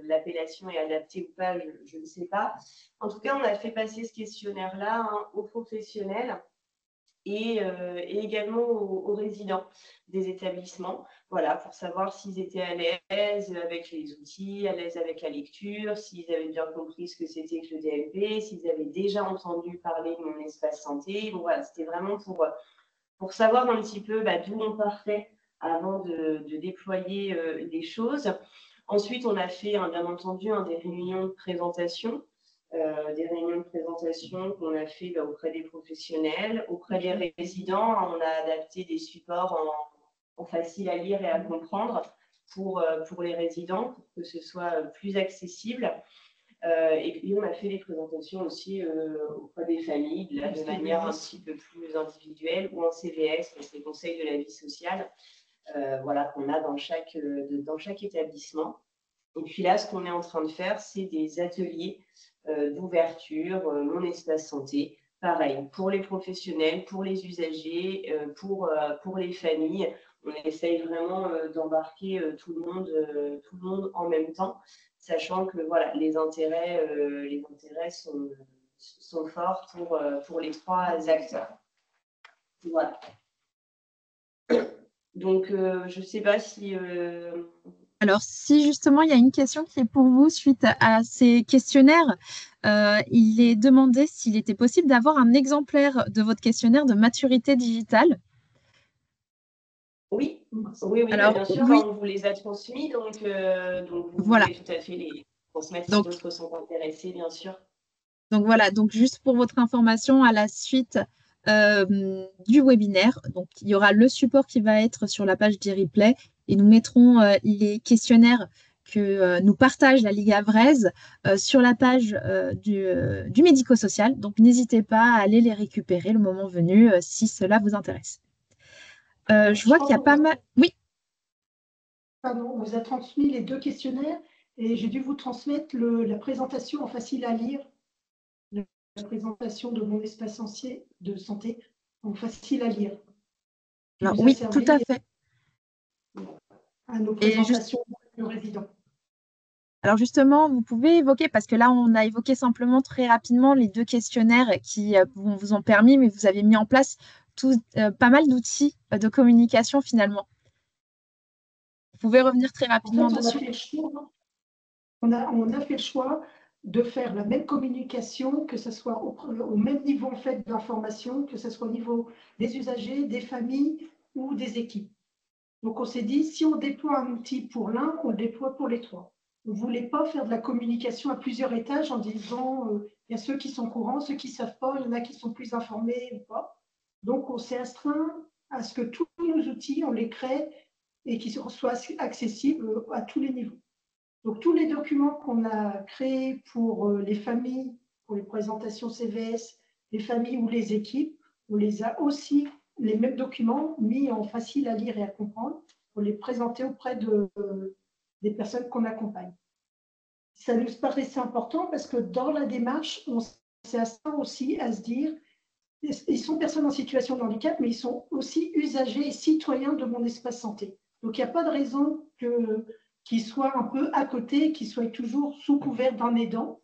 l'appellation est adaptée ou pas, je ne sais pas. En tout cas, on a fait passer ce questionnaire-là aux professionnels et également aux résidents des établissements, voilà, pour savoir s'ils étaient à l'aise avec les outils, à l'aise avec la lecture, s'ils avaient bien compris ce que c'était que le DMP, s'ils avaient déjà entendu parler de mon espace santé. Bon, voilà, c'était vraiment pour savoir un petit peu d'où on partait avant de déployer les choses. Ensuite, on a fait, bien entendu, des réunions de présentation. Des réunions de présentation qu'on a fait auprès des professionnels, auprès des résidents. On a adapté des supports en facile à lire et à comprendre pour les résidents, pour que ce soit plus accessible. Et puis, on a fait des présentations aussi auprès des familles, de manière un petit peu plus individuelle, ou en CVS, les conseils de la vie sociale, voilà, qu'on a dans chaque établissement. Et puis là, ce qu'on est en train de faire, c'est des ateliers d'ouverture, mon espace santé. Pareil, pour les professionnels, pour les usagers, pour les familles. On essaye vraiment d'embarquer tout le monde en même temps, sachant que voilà, les intérêts sont forts pour les 3 acteurs. Voilà. Donc, je ne sais pas si… Alors, si justement il y a une question qui est pour vous suite à ces questionnaires, il est demandé s'il était possible d'avoir un exemplaire de votre questionnaire de maturité digitale. Oui, oui, Alors, bien sûr, oui. on vous les a transmis, donc vous Voilà. pouvez tout à fait les transmettre si Donc, d'autres sont intéressés, bien sûr. Donc voilà, donc juste pour votre information, à la suite du webinaire, donc il y aura le support qui va être sur la page d'e-replay et nous mettrons les questionnaires que nous partage la Ligue Havraise sur la page du médico-social. Donc n'hésitez pas à aller les récupérer le moment venu si cela vous intéresse. Je vois qu'il y a pas mal… Oui. Pardon, on vous a transmis les 2 questionnaires et j'ai dû vous transmettre la présentation en facile à lire, la présentation de mon espace de santé en facile à lire. Alors oui, tout à fait. À nos présentations de résidents. Alors justement, vous pouvez évoquer, parce que là, on a évoqué simplement très rapidement les 2 questionnaires qui vous ont permis, mais vous avez mis en place pas mal d'outils de communication finalement. Vous pouvez revenir très rapidement dessus. On a fait le choix de faire la même communication, que ce soit au même niveau en fait d'information, que ce soit au niveau des usagers, des familles ou des équipes. Donc on s'est dit, si on déploie un outil pour l'un, on le déploie pour les 3. On ne voulait pas faire de la communication à plusieurs étages en disant, il y a ceux qui sont courants, ceux qui ne savent pas, il y en a qui sont plus informés ou pas. Donc on s'est astreint à ce que tous nos outils, on les crée et qu'ils soient accessibles à tous les niveaux. Donc, tous les documents qu'on a créés pour les familles, pour les présentations CVS, les familles ou les équipes, on les a aussi, les mêmes documents, mis en facile à lire et à comprendre pour les présenter auprès des personnes qu'on accompagne. Ça nous paraissait important parce que dans la démarche, on s'est astreint aussi à se dire, ils sont personnes en situation de handicap, mais ils sont aussi usagers et citoyens de mon espace santé. Donc, il n'y a pas de raison qu'ils soient un peu à côté, qu'ils soient toujours sous couvert d'un aidant.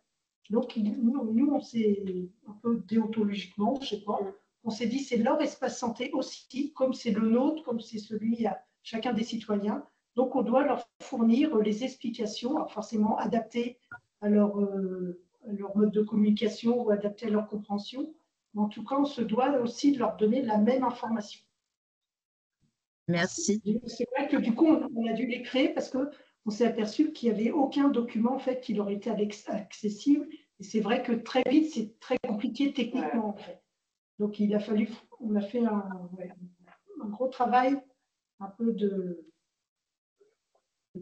Donc, nous, on s'est un peu déontologiquement, je ne sais pas, on s'est dit c'est leur espace santé aussi, comme c'est le nôtre, comme c'est celui à chacun des citoyens. Donc, on doit leur fournir les explications, alors forcément adaptées à leur mode de communication ou adaptées à leur compréhension. En tout cas, on se doit aussi de leur donner la même information. Merci. C'est vrai que du coup, on a dû les créer parce qu'on s'est aperçu qu'il n'y avait aucun document en fait, qui leur était accessible. Et c'est vrai que très vite, c'est très compliqué techniquement. En fait. Donc, on a fait un gros travail, un peu de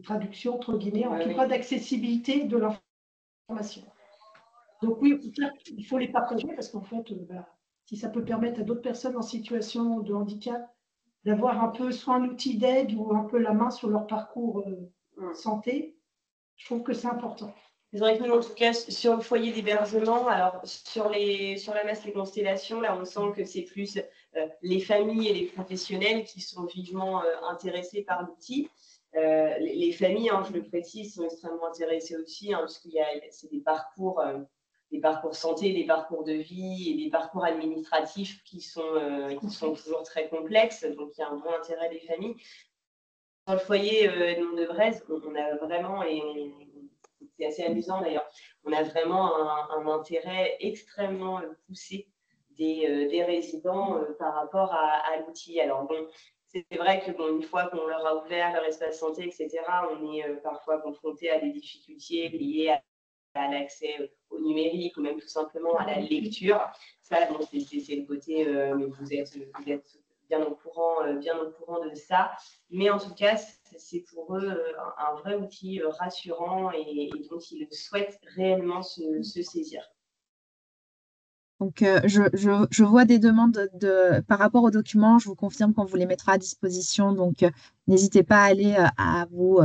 traduction, entre guillemets, en tout cas d'accessibilité de l'information. Donc oui, il faut les partager parce qu'en fait, si ça peut permettre à d'autres personnes en situation de handicap d'avoir un peu soit un outil d'aide ou un peu la main sur leur parcours santé, je trouve que c'est important. C'est vrai que nous, en tout cas, sur le foyer d'hébergement, alors sur la masse des constellations, là, on sent que c'est plus les familles et les professionnels qui sont vivement intéressés par l'outil. Les familles, je le précise, sont extrêmement intéressées aussi, parce qu'il c'est des parcours santé, des parcours de vie et des parcours administratifs qui sont toujours très complexes. Donc, il y a un bon intérêt des familles. Dans le foyer Edmond de Brèze, on a vraiment, et c'est assez amusant d'ailleurs, on a vraiment un intérêt extrêmement poussé des résidents par rapport à l'outil. Alors bon, c'est vrai que une fois qu'on leur a ouvert leur espace santé, etc., on est parfois confronté à des difficultés liées à l'accès au numérique ou même tout simplement à la lecture. Ça, bon, c'est le côté, mais vous êtes bien au courant de ça. Mais en tout cas, c'est pour eux un vrai outil rassurant et dont ils souhaitent réellement se saisir. Donc, je vois des demandes par rapport aux documents. Je vous confirme qu'on vous les mettra à disposition. Donc, n'hésitez pas à aller à vous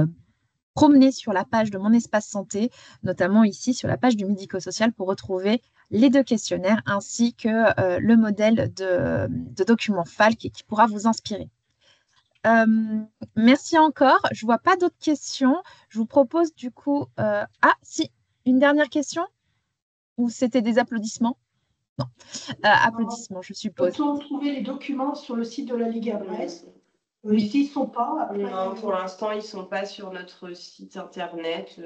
promener sur la page de Mon Espace Santé, notamment ici sur la page du médico-social pour retrouver les 2 questionnaires ainsi que le modèle de document FALC qui pourra vous inspirer. Merci encore. Je ne vois pas d'autres questions. Je vous propose du coup… Ah, si, une dernière question. Ou c'était des applaudissements? Non. Applaudissements, je suppose. Peut-on trouver les documents sur le site de la Ligue à Brest? S'ils ne sont pas, après... Non, pour l'instant, ils ne sont pas sur notre site internet.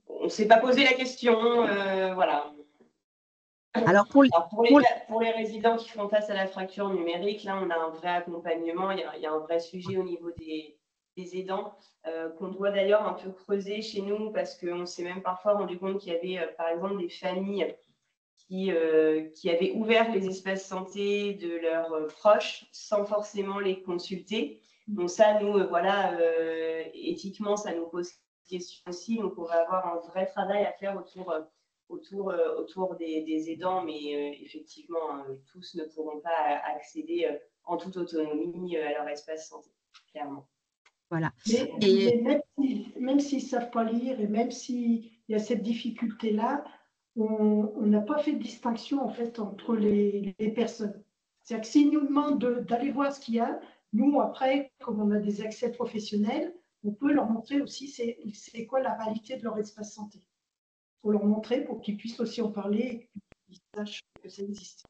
On ne s'est pas posé la question. Voilà. Alors, pour les résidents qui font face à la fracture numérique, là, on a un vrai accompagnement. Il y a un vrai sujet au niveau des aidants qu'on doit d'ailleurs un peu creuser chez nous parce qu'on s'est même parfois rendu compte qu'il y avait, par exemple, des familles qui avaient ouvert les espaces santé de leurs proches sans forcément les consulter. Donc ça, nous, voilà, éthiquement, ça nous pose question aussi. Donc, on va avoir un vrai travail à faire autour des aidants, mais effectivement, tous ne pourront pas accéder en toute autonomie à leur espace santé, clairement. Voilà. Mais même s'ils ne savent pas lire et même s'il y a cette difficulté-là, on n'a pas fait de distinction en fait entre les personnes. C'est-à-dire que s'ils nous demandent d'aller voir ce qu'il y a, nous après, comme on a des accès professionnels, on peut leur montrer aussi c'est quoi la réalité de leur espace santé. Il faut leur montrer pour qu'ils puissent aussi en parler et qu'ils sachent que ça existe.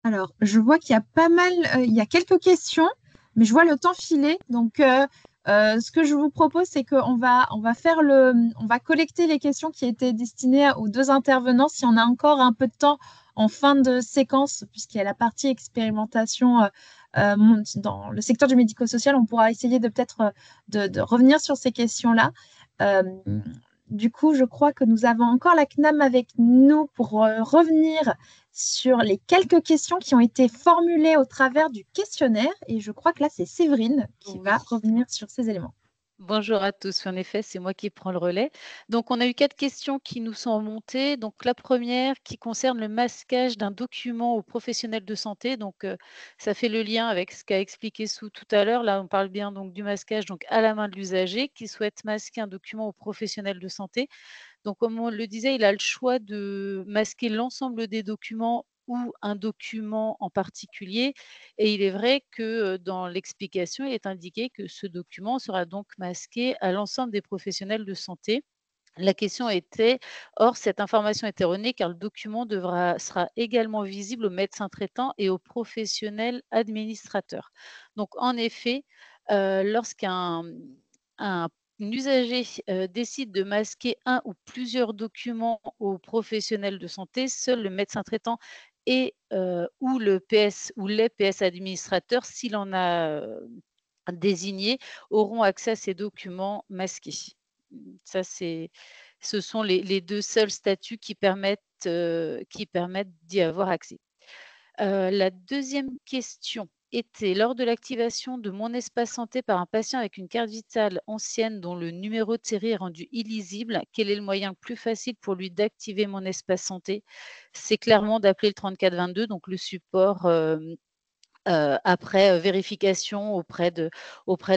Alors, je vois qu'il y a pas mal, il y a quelques questions, mais je vois le temps filer. Donc, ce que je vous propose, c'est qu'on va collecter les questions qui étaient destinées aux deux intervenants. Si on a encore un peu de temps en fin de séquence, puisqu'il y a la partie expérimentation dans le secteur du médico-social, on pourra essayer de peut-être de revenir sur ces questions-là. Du coup, je crois que nous avons encore la CNAM avec nous pour revenir sur les quelques questions qui ont été formulées au travers du questionnaire. Et je crois que là, c'est Séverine qui va revenir sur ces éléments. Bonjour à tous. En effet, c'est moi qui prends le relais. Donc, on a eu 4 questions qui nous sont remontées. Donc, la première qui concerne le masquage d'un document aux professionnels de santé. Donc, ça fait le lien avec ce qu'a expliqué Sou tout à l'heure. Là, on parle bien donc du masquage donc à la main de l'usager qui souhaite masquer un document aux professionnels de santé. Donc, comme on le disait, il a le choix de masquer l'ensemble des documents ou un document en particulier. Et il est vrai que dans l'explication, il est indiqué que ce document sera donc masqué à l'ensemble des professionnels de santé. La question était, or, cette information est erronée car le document sera également visible aux médecins traitants et aux professionnels administrateurs. Donc, en effet, lorsqu'un usager décide de masquer un ou plusieurs documents aux professionnels de santé, seul le médecin traitant et ou le PS ou les PS administrateurs, s'il en a désigné, auront accès à ces documents masqués. Ça, ce sont les 2 seuls statuts qui permettent d'y avoir accès. La deuxième question était: lors de l'activation de mon espace santé par un patient avec une carte vitale ancienne dont le numéro de série est rendu illisible, quel est le moyen le plus facile pour lui d'activer mon espace santé? C'est clairement d'appeler le 3422, donc le support, après vérification auprès de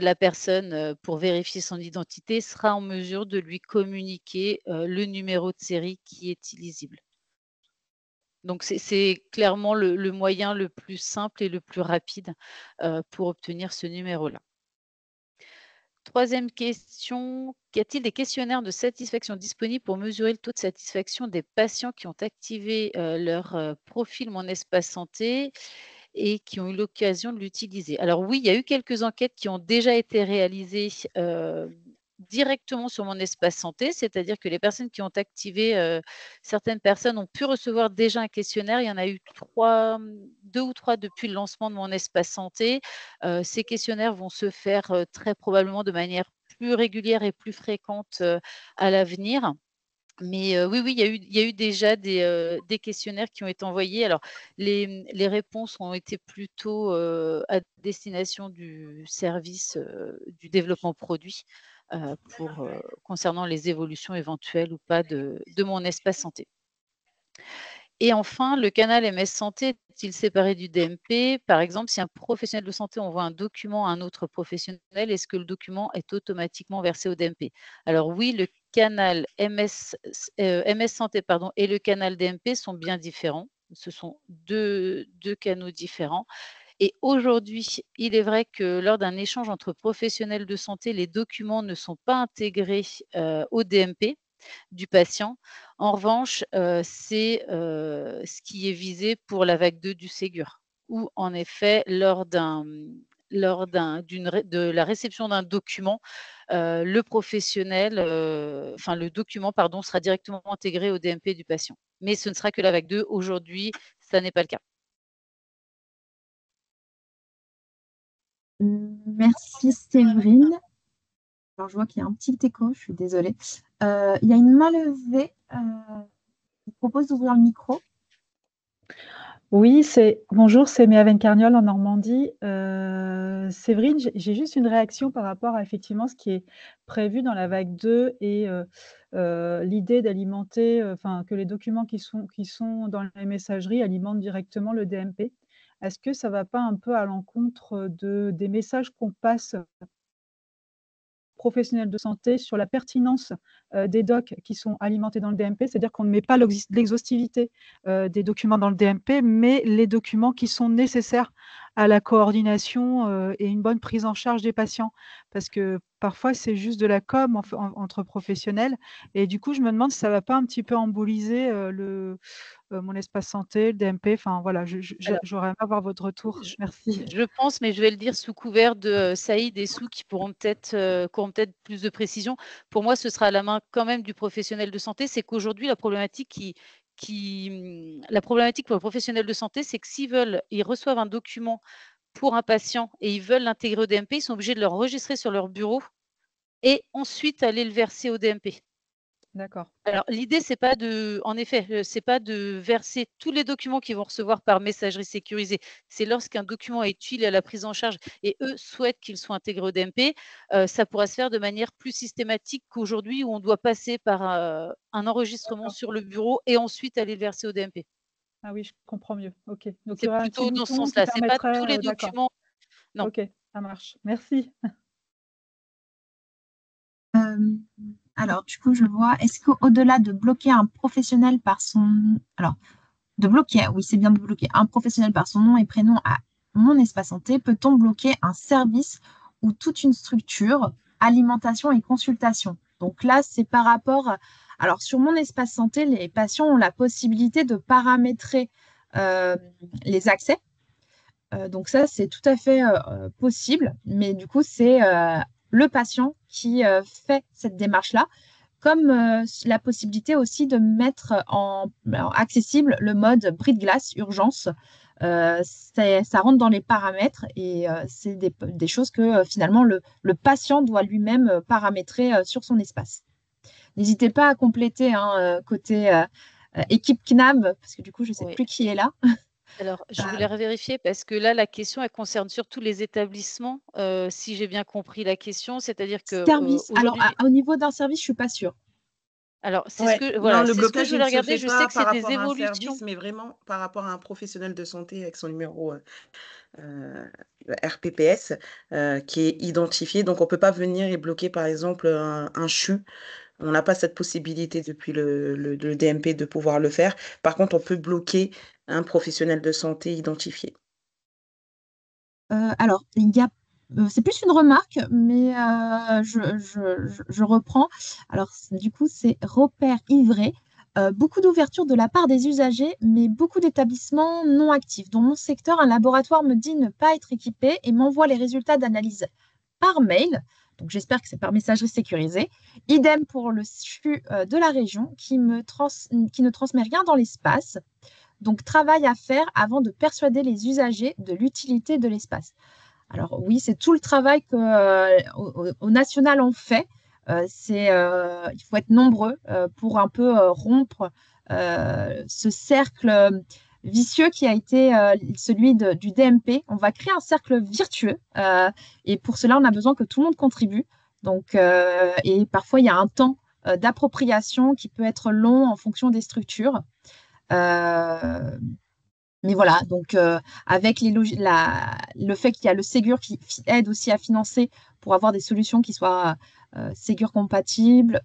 la personne, pour vérifier son identité, sera en mesure de lui communiquer, le numéro de série qui est illisible. Donc c'est clairement le moyen le plus simple et le plus rapide, pour obtenir ce numéro-là. Troisième question: qu'y a-t-il des questionnaires de satisfaction disponibles pour mesurer le taux de satisfaction des patients qui ont activé, leur, profil Mon Espace Santé et qui ont eu l'occasion de l'utiliser? Alors oui, il y a eu quelques enquêtes qui ont déjà été réalisées, directement sur Mon Espace Santé, c'est-à-dire que les personnes qui ont activé, certaines personnes ont pu recevoir déjà un questionnaire. Il y en a eu 2 ou 3 depuis le lancement de Mon Espace Santé. Ces questionnaires vont se faire, très probablement de manière plus régulière et plus fréquente, à l'avenir. Mais oui, oui, il y a eu déjà des questionnaires qui ont été envoyés. Alors les réponses ont été plutôt, à destination du service, du développement produit, concernant les évolutions éventuelles ou pas de Mon Espace Santé. Et enfin, le canal MS Santé est-il séparé du DMP? Par exemple, si un professionnel de santé envoie un document à un autre professionnel, est-ce que le document est automatiquement versé au DMP? Alors oui, le canal MS Santé et le canal DMP sont bien différents. Ce sont deux canaux différents. Et aujourd'hui, il est vrai que lors d'un échange entre professionnels de santé, les documents ne sont pas intégrés au DMP du patient. En revanche, c'est ce qui est visé pour la vague 2 du Ségur, où en effet, de la réception d'un document, le professionnel, enfin le document, pardon, sera directement intégré au DMP du patient. Mais ce ne sera que la vague 2. Aujourd'hui, ça n'est pas le cas. Merci Séverine. Alors, je vois qu'il y a un petit écho, je suis désolée. Il y a une main levée. Je vous propose d'ouvrir le micro. Oui, bonjour, c'est Méa Vencarniol en Normandie. Séverine, j'ai juste une réaction par rapport à effectivement ce qui est prévu dans la vague 2 et l'idée d'alimenter, que les documents qui sont dans les messageries alimentent directement le DMP. Est-ce que ça ne va pas un peu à l'encontre des messages qu'on passe professionnels de santé sur la pertinence des docs qui sont alimentés dans le DMP, c'est-à-dire qu'on ne met pas l'exhaustivité des documents dans le DMP, mais les documents qui sont nécessaires à la coordination et une bonne prise en charge des patients. Parce que parfois, c'est juste de la com entre professionnels. Et du coup, je me demande si ça ne va pas un petit peu emboliser mon espace santé, le DMP. Enfin, voilà, j'aurais aimé avoir votre retour. Merci. Je pense, mais je vais le dire sous couvert de Saïd et Sou qui auront peut-être plus de précision. Pour moi, ce sera à la main quand même du professionnel de santé. C'est qu'aujourd'hui, la problématique pour le professionnel de santé, c'est que ils reçoivent un document pour un patient et ils veulent l'intégrer au DMP, ils sont obligés de l'enregistrer sur leur bureau et ensuite aller le verser au DMP. D'accord. Alors, l'idée, c'est pas de verser tous les documents qu'ils vont recevoir par messagerie sécurisée. C'est lorsqu'un document est utile à la prise en charge et eux souhaitent qu'il soit intégré au DMP, ça pourra se faire de manière plus systématique qu'aujourd'hui où on doit passer par un enregistrement sur le bureau et ensuite aller le verser au DMP. Ah oui, je comprends mieux. OK. Donc, il y C'est aura un petit plutôt dans ce bouton qui sens-là. C'est pas tous les permettrait, d'accord. documents. Non. OK, ça marche. Merci. Alors, du coup, je vois, est-ce qu'au-delà de bloquer un professionnel par son... Alors, de bloquer, oui, c'est bien de bloquer un professionnel par son nom et prénom à mon espace santé, peut-on bloquer un service ou toute une structure, alimentation et consultation? Donc là, c'est par rapport... Alors, sur mon espace santé, les patients ont la possibilité de paramétrer les accès. Donc ça, c'est tout à fait possible, mais du coup, c'est le patient qui fait cette démarche-là, comme la possibilité aussi de mettre accessible le mode bris de glace urgence. Ça rentre dans les paramètres et c'est des choses que finalement le patient doit lui-même paramétrer sur son espace. N'hésitez pas à compléter côté équipe CNAM, parce que du coup, je ne sais plus qui est là. Alors, je voulais revérifier parce que là, la question, elle concerne surtout les établissements, si j'ai bien compris la question, c'est-à-dire que Service. Alors, aujourd'hui. au niveau d'un service, je ne suis pas sûre. Alors, c'est Ouais. ce que Non, voilà, le c'est ce que blocage, je il voulais ne se regarder. fait Je pas sais que par c'est des rapport à un évolutions. service, mais vraiment par rapport à un professionnel de santé avec son numéro RPPS qui est identifié. Donc, on ne peut pas venir et bloquer, par exemple, un CHU. On n'a pas cette possibilité depuis le DMP de pouvoir le faire. Par contre, on peut bloquer un professionnel de santé identifié. Alors, c'est plus une remarque, mais je reprends. Alors, du coup, c'est repère ivré. Beaucoup d'ouverture de la part des usagers, mais beaucoup d'établissements non actifs. Dans mon secteur, un laboratoire me dit ne pas être équipé et m'envoie les résultats d'analyse par mail. Donc, j'espère que c'est par messagerie sécurisée. Idem pour le CHU de la région qui ne transmet rien dans l'espace. Donc, travail à faire avant de persuader les usagers de l'utilité de l'espace. Alors oui, c'est tout le travail qu'au national on fait. Il faut être nombreux pour un peu rompre ce cercle vicieux qui a été celui du DMP. On va créer un cercle virtueux et pour cela, on a besoin que tout le monde contribue. Donc, et parfois, il y a un temps d'appropriation qui peut être long en fonction des structures. Mais voilà, donc avec le fait qu'il y a le Ségur qui aide aussi à financer pour avoir des solutions qui soient Ségur compatibles,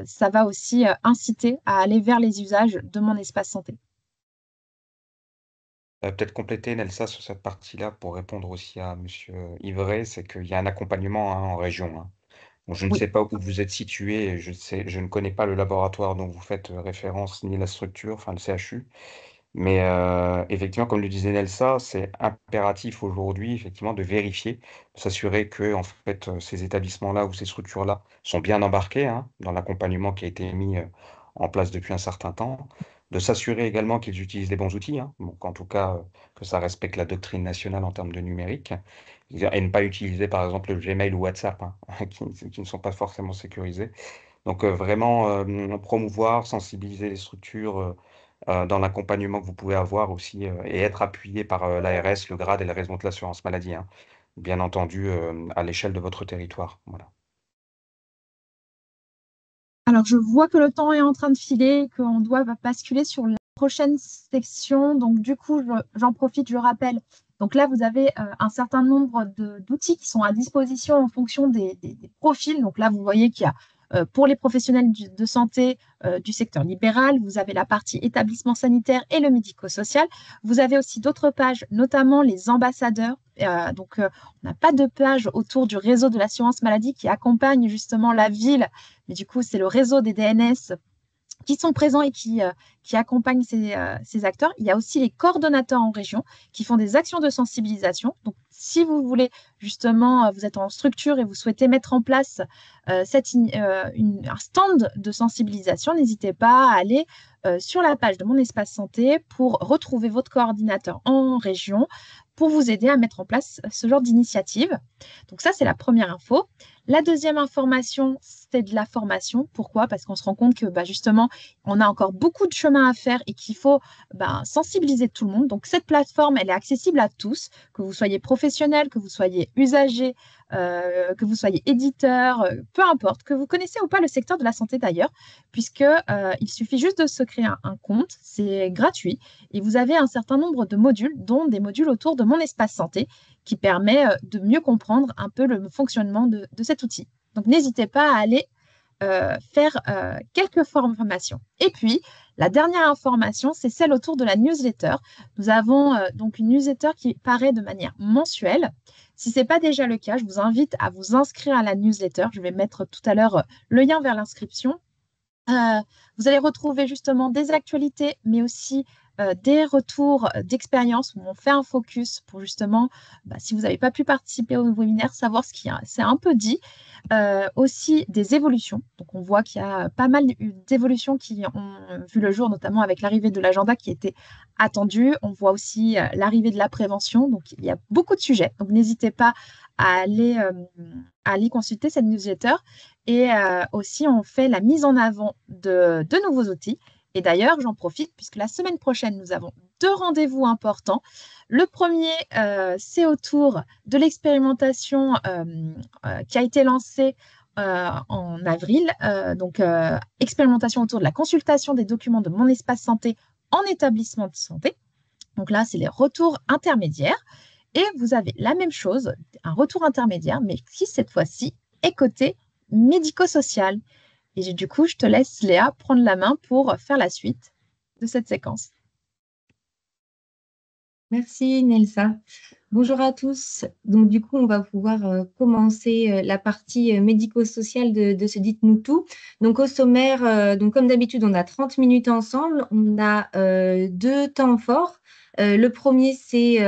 ça va aussi inciter à aller vers les usages de mon espace santé. Peut-être compléter, Nelsa, sur cette partie-là pour répondre aussi à monsieur Ivray, c'est qu'il y a un accompagnement, hein, en région, hein. Bon, je ne Oui. sais pas où vous êtes situé, je ne connais pas le laboratoire dont vous faites, référence ni la structure, enfin le CHU. Mais effectivement, comme le disait Nelsa, c'est impératif aujourd'hui, effectivement, de vérifier, de s'assurer que en fait, ces établissements-là ou ces structures-là sont bien embarqués, hein, dans l'accompagnement qui a été mis, en place depuis un certain temps. De s'assurer également qu'ils utilisent les bons outils, hein, donc en tout cas, que ça respecte la doctrine nationale en termes de numérique et ne pas utiliser, par exemple, le Gmail ou WhatsApp, hein, qui ne sont pas forcément sécurisés. Donc, vraiment, promouvoir, sensibiliser les structures, dans l'accompagnement que vous pouvez avoir aussi, et être appuyé par, l'ARS, le GRAD et la région de l'assurance maladie, hein. Bien entendu, à l'échelle de votre territoire. Voilà. Alors, je vois que le temps est en train de filer, qu'on doit basculer sur la prochaine section. Donc, du coup, j'en profite, je rappelle. Donc là, vous avez un certain nombre d'outils qui sont à disposition en fonction des profils. Donc là, vous voyez qu'il y a pour les professionnels de santé du secteur libéral, vous avez la partie établissement sanitaire et le médico-social. Vous avez aussi d'autres pages, notamment les ambassadeurs. On n'a pas de page autour du réseau de l'assurance maladie qui accompagne justement la ville, mais du coup, c'est le réseau des DNS qui sont présents et qui accompagnent ces acteurs. Il y a aussi les coordonnateurs en région qui font des actions de sensibilisation. Donc, si vous voulez justement, vous êtes en structure et vous souhaitez mettre en place un stand de sensibilisation, n'hésitez pas à aller sur la page de Mon Espace Santé pour retrouver votre coordinateur en région pour vous aider à mettre en place ce genre d'initiative. Donc ça, c'est la première info. La deuxième information, c'est de la formation. Pourquoi? Parce qu'on se rend compte que justement, on a encore beaucoup de chemin à faire et qu'il faut sensibiliser tout le monde. Donc cette plateforme, elle est accessible à tous, que vous soyez professionnel, que vous soyez usager, que vous soyez éditeur, peu importe, que vous connaissez ou pas le secteur de la santé d'ailleurs, puisque il suffit juste de se créer un compte, c'est gratuit, et vous avez un certain nombre de modules, dont des modules autour de Mon Espace Santé, qui permet de mieux comprendre un peu le fonctionnement de cet outil. Donc, n'hésitez pas à aller faire quelques formations. Et puis, la dernière information, c'est celle autour de la newsletter. Nous avons donc une newsletter qui paraît de manière mensuelle. Si ce n'est pas déjà le cas, je vous invite à vous inscrire à la newsletter. Je vais mettre tout à l'heure le lien vers l'inscription. Vous allez retrouver justement des actualités, mais aussi des retours d'expérience où on fait un focus pour justement, si vous n'avez pas pu participer au webinaire, savoir ce qui s'est un peu dit. Aussi des évolutions. Donc, on voit qu'il y a pas mal d'évolutions qui ont vu le jour, notamment avec l'arrivée de l'agenda qui était attendu. On voit aussi l'arrivée de la prévention. Donc, il y a beaucoup de sujets. Donc, n'hésitez pas à aller consulter cette newsletter. Et aussi, on fait la mise en avant de nouveaux outils. Et d'ailleurs, j'en profite puisque la semaine prochaine, nous avons 2 rendez-vous importants. Le premier, c'est autour de l'expérimentation qui a été lancée en avril. Expérimentation autour de la consultation des documents de Mon Espace Santé en établissement de santé. Donc là, c'est les retours intermédiaires. Et vous avez la même chose, un retour intermédiaire, mais qui cette fois-ci est côté médico-social. Et du coup, je te laisse, Léa, prendre la main pour faire la suite de cette séquence. Merci, Nelsa. Bonjour à tous. Donc, du coup, on va pouvoir commencer la partie médico-sociale de ce Dites-nous tout. Donc, au sommaire, comme d'habitude, on a 30 minutes ensemble. On a 2 temps forts. Le premier, c'est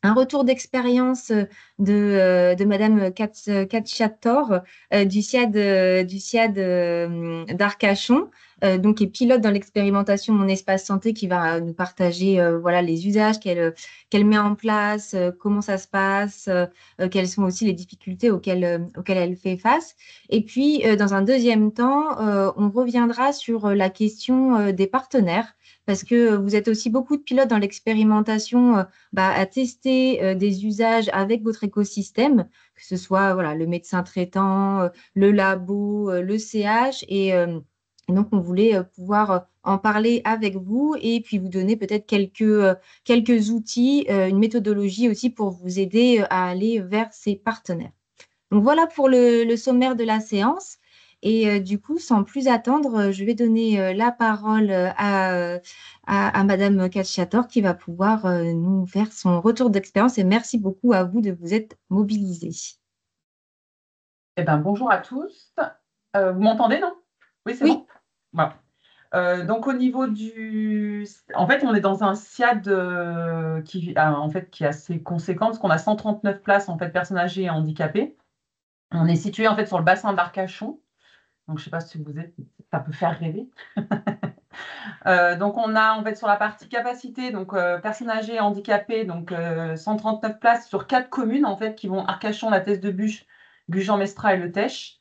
un retour d'expérience de Madame Katchator du SIAD d'Arcachon, qui est pilote dans l'expérimentation Mon Espace Santé, qui va nous partager les usages qu'elle met en place, comment ça se passe, quelles sont aussi les difficultés auxquelles elle fait face. Et puis, dans un deuxième temps, on reviendra sur la question des partenaires, parce que vous êtes aussi beaucoup de pilotes dans l'expérimentation à tester des usages avec votre écosystème, que ce soit le médecin traitant, le labo, le CH. Et donc, on voulait pouvoir en parler avec vous et puis vous donner peut-être quelques outils, une méthodologie aussi pour vous aider à aller vers ces partenaires. Donc, voilà pour le sommaire de la séance. Et du coup, sans plus attendre, je vais donner la parole à Madame Kacchiator qui va pouvoir nous faire son retour d'expérience. Et merci beaucoup à vous de vous être mobilisés. Eh ben, bonjour à tous. Vous m'entendez, non? Oui, c'est Oui. bon? Voilà. Donc, au niveau du... En fait, on est dans un SIAD qui est assez conséquent parce qu'on a 139 places, en fait, personnes âgées et handicapées. On est situé, en fait, sur le bassin d'Arcachon. Donc, je ne sais pas si vous êtes... Ça peut faire rêver. Donc, on a, en fait, sur la partie capacité, donc personnes âgées et handicapées, donc 139 places sur 4 communes, en fait, qui vont Arcachon, la Thèse-de-Buch, Gujan-Mestras et Le Teche.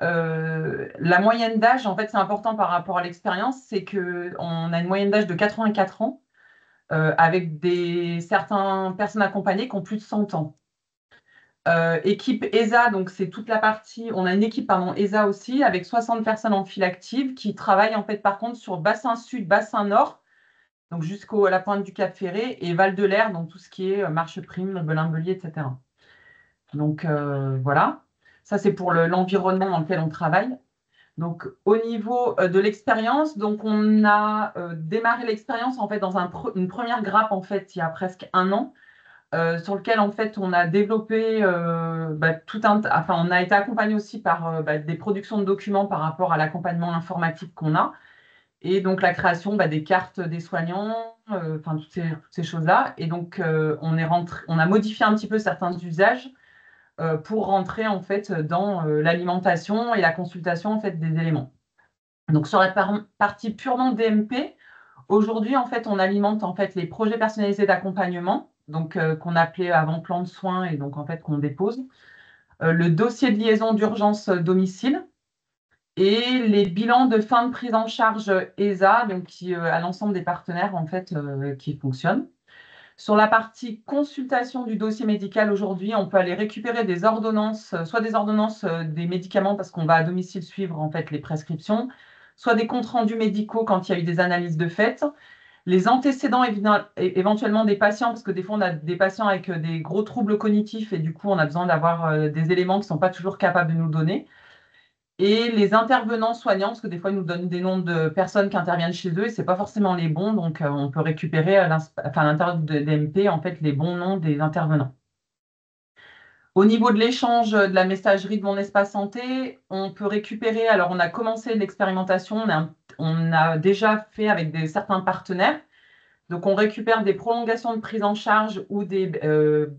La moyenne d'âge, en fait, c'est important par rapport à l'expérience, c'est qu'on a une moyenne d'âge de 84 ans avec certaines personnes accompagnées qui ont plus de 100 ans. Équipe ESA, donc c'est toute la partie, on a une équipe ESA aussi avec 60 personnes en file active qui travaillent en fait par contre sur bassin sud, bassin nord, donc jusqu'à la pointe du Cap Ferré et Val de l'Air, donc tout ce qui est Marcheprime, Belin-Belier, etc. Donc voilà, ça c'est pour l'environnement dans lequel on travaille. Donc, au niveau de l'expérience, donc on a démarré l'expérience en fait dans une première grappe en fait il y a presque 1 an, sur lequel en fait on a développé on a été accompagné aussi par des productions de documents par rapport à l'accompagnement informatique qu'on a, et donc la création des cartes des soignants, toutes ces choses-là. Et donc on a modifié un petit peu certains usages pour rentrer en fait dans l'alimentation et la consultation en fait des éléments. Donc sur la partie purement DMP, aujourd'hui en fait on alimente en fait les projets personnalisés d'accompagnement, donc qu'on appelait avant plan de soins et donc en fait qu'on dépose, le dossier de liaison d'urgence domicile et les bilans de fin de prise en charge ESA, donc qui à l'ensemble des partenaires en fait qui fonctionnent. Sur la partie consultation du dossier médical, aujourd'hui, on peut aller récupérer des ordonnances, soit des ordonnances des médicaments parce qu'on va à domicile suivre en fait les prescriptions, soit des comptes rendus médicaux quand il y a eu des analyses de fait, les antécédents éventuellement des patients, parce que des fois on a des patients avec des gros troubles cognitifs et du coup on a besoin d'avoir des éléments qui ne sont pas toujours capables de nous donner. Et les intervenants soignants, parce que des fois, ils nous donnent des noms de personnes qui interviennent chez eux et ce n'est pas forcément les bons. Donc, on peut récupérer à l'intérieur de DMP en fait, les bons noms des intervenants. Au niveau de l'échange de la messagerie de Mon Espace Santé, on peut récupérer. Alors, on a commencé l'expérimentation. On a déjà fait avec certains partenaires. Donc, on récupère des prolongations de prise en charge ou des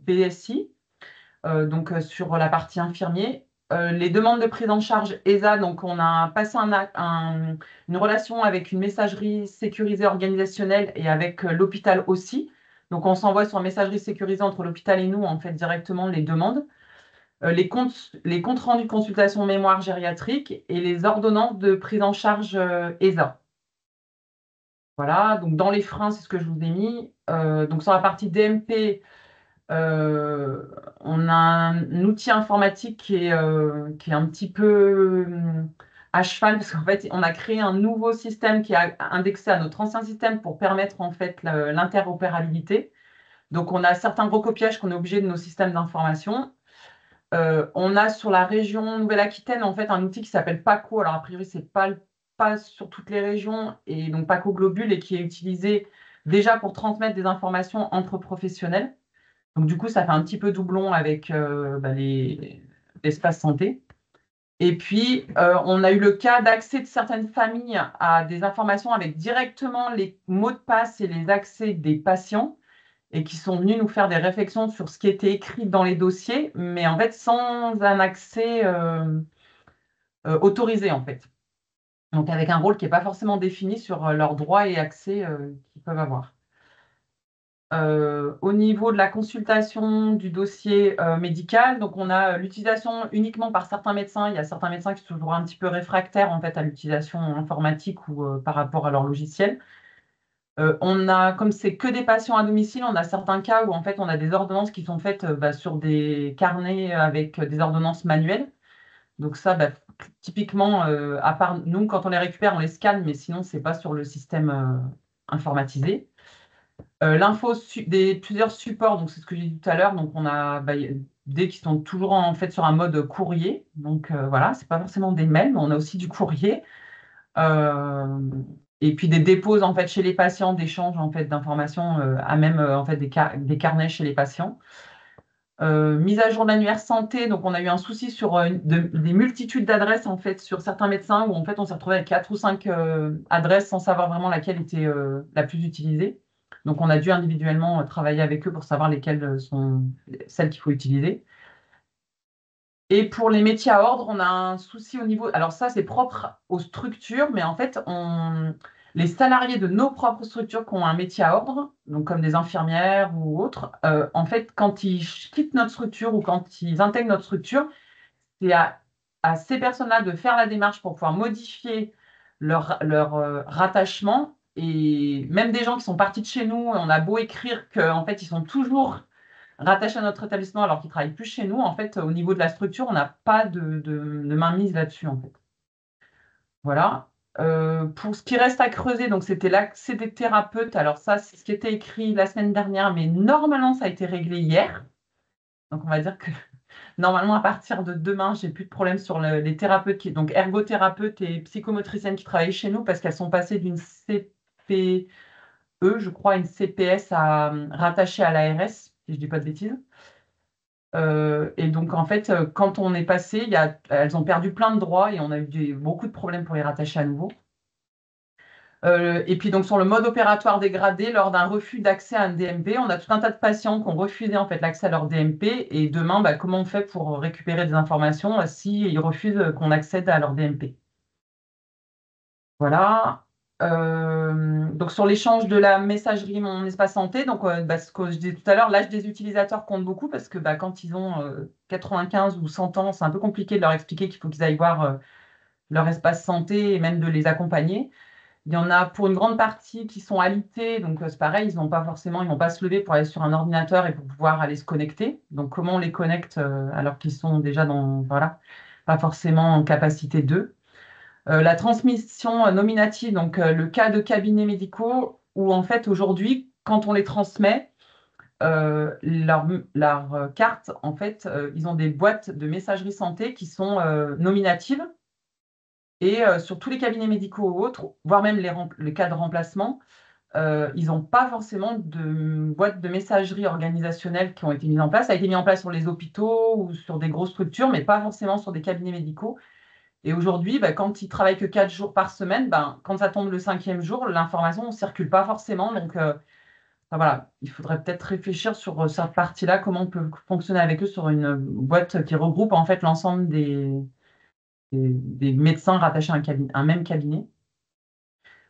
BSI, sur la partie infirmier. Les demandes de prise en charge ESA, donc on a passé une relation avec une messagerie sécurisée organisationnelle et avec l'hôpital aussi. Donc on s'envoie sur une messagerie sécurisée entre l'hôpital et nous, en fait, directement les demandes. Les comptes rendus de consultation mémoire gériatrique et les ordonnances de prise en charge ESA. Voilà, donc dans les freins, c'est ce que je vous ai mis. Donc sur la partie DMP, on a un outil informatique qui est un petit peu à cheval, parce qu'en fait, on a créé un nouveau système qui est indexé à notre ancien système pour permettre en fait l'interopérabilité. Donc, on a certains recopiages qu'on est obligé de nos systèmes d'information. On a sur la région Nouvelle-Aquitaine en fait un outil qui s'appelle PACO. Alors, a priori, c'est pas sur toutes les régions, et donc PACO Globule, et qui est utilisé déjà pour transmettre des informations entre professionnels. Donc, du coup, ça fait un petit peu doublon avec l'espace santé. Et puis, on a eu le cas d'accès de certaines familles à des informations avec directement les mots de passe et les accès des patients, et qui sont venus nous faire des réflexions sur ce qui était écrit dans les dossiers, mais en fait sans un accès autorisé, en fait. Donc, avec un rôle qui n'est pas forcément défini sur leurs droits et accès qu'ils peuvent avoir. Au niveau de la consultation du dossier médical, donc on a l'utilisation uniquement par certains médecins. Il y a certains médecins qui sont toujours un petit peu réfractaires en fait, à l'utilisation informatique ou par rapport à leur logiciel. Comme c'est que des patients à domicile, on a certains cas où en fait, on a des ordonnances qui sont faites sur des carnets avec des ordonnances manuelles. Donc ça, typiquement, à part nous, quand on les récupère, on les scanne, mais sinon, ce n'est pas sur le système informatisé. L'info des plusieurs supports, donc c'est ce que j'ai dit tout à l'heure. Donc on a des qui sont toujours en fait sur un mode courrier. Donc voilà, c'est pas forcément des mails, mais on a aussi du courrier. Et puis des dépôts en fait chez les patients, d'échanges en fait d'informations, à même en fait des carnets chez les patients. Mise à jour de l'annuaire santé, donc on a eu un souci sur des multitudes d'adresses en fait sur certains médecins où en fait on s'est retrouvé avec 4 ou 5 adresses sans savoir vraiment laquelle était la plus utilisée. Donc on a dû individuellement travailler avec eux pour savoir lesquelles sont celles qu'il faut utiliser. Et pour les métiers à ordre, on a un souci au niveau. Alors ça, c'est propre aux structures, mais en fait, les salariés de nos propres structures qui ont un métier à ordre, donc comme des infirmières ou autres, en fait, quand ils quittent notre structure ou quand ils intègrent notre structure, c'est à ces personnes-là de faire la démarche pour pouvoir modifier leur rattachement. Et même des gens qui sont partis de chez nous, on a beau écrire qu'en fait, ils sont toujours rattachés à notre établissement alors qu'ils ne travaillent plus chez nous, en fait, au niveau de la structure, on n'a pas de mainmise là-dessus, en fait. Voilà. Pour ce qui reste à creuser, donc c'était l'accès des thérapeutes. Alors ça, c'est ce qui était écrit la semaine dernière, mais normalement, ça a été réglé hier. Donc on va dire que normalement, à partir de demain, j'ai plus de problème sur les thérapeutes, donc ergothérapeutes et psychomotriciennes qui travaillent chez nous parce qu'elles sont passées d'une CPE, je crois, à une CPS rattachée à l'ARS, si je ne dis pas de bêtises. Et donc, en fait, quand on est passé, elles ont perdu plein de droits et on a eu beaucoup de problèmes pour les rattacher à nouveau. Et puis, donc, sur le mode opératoire dégradé, lors d'un refus d'accès à un DMP, on a tout un tas de patients qui ont refusé en fait, l'accès à leur DMP. Et demain, comment on fait pour récupérer des informations s'ils refusent qu'on accède à leur DMP? Voilà. Donc, sur l'échange de la messagerie Mon Espace Santé, donc, ce que je disais tout à l'heure, l'âge des utilisateurs compte beaucoup parce que quand ils ont 95 ou 100 ans, c'est un peu compliqué de leur expliquer qu'il faut qu'ils aillent voir leur espace santé et même de les accompagner. Il y en a pour une grande partie qui sont alités, donc c'est pareil, ils vont pas se lever pour aller sur un ordinateur et pour pouvoir aller se connecter. Donc, comment on les connecte alors qu'ils sont déjà pas forcément en capacité d'eux. La transmission nominative, donc le cas de cabinets médicaux, où en fait aujourd'hui, quand on les transmet, leur carte, en fait, ils ont des boîtes de messagerie santé qui sont nominatives. Et sur tous les cabinets médicaux ou autres, voire même les cas de remplacement, ils n'ont pas forcément de boîtes de messagerie organisationnelle qui ont été mises en place. Ça a été mis en place sur les hôpitaux ou sur des grosses structures, mais pas forcément sur des cabinets médicaux. Et aujourd'hui, quand ils travaillent que 4 jours par semaine, quand ça tombe le 5e jour, l'information ne circule pas forcément. Donc, voilà, il faudrait peut-être réfléchir sur cette partie-là, comment on peut fonctionner avec eux sur une boîte qui regroupe en fait l'ensemble des médecins rattachés à un même cabinet.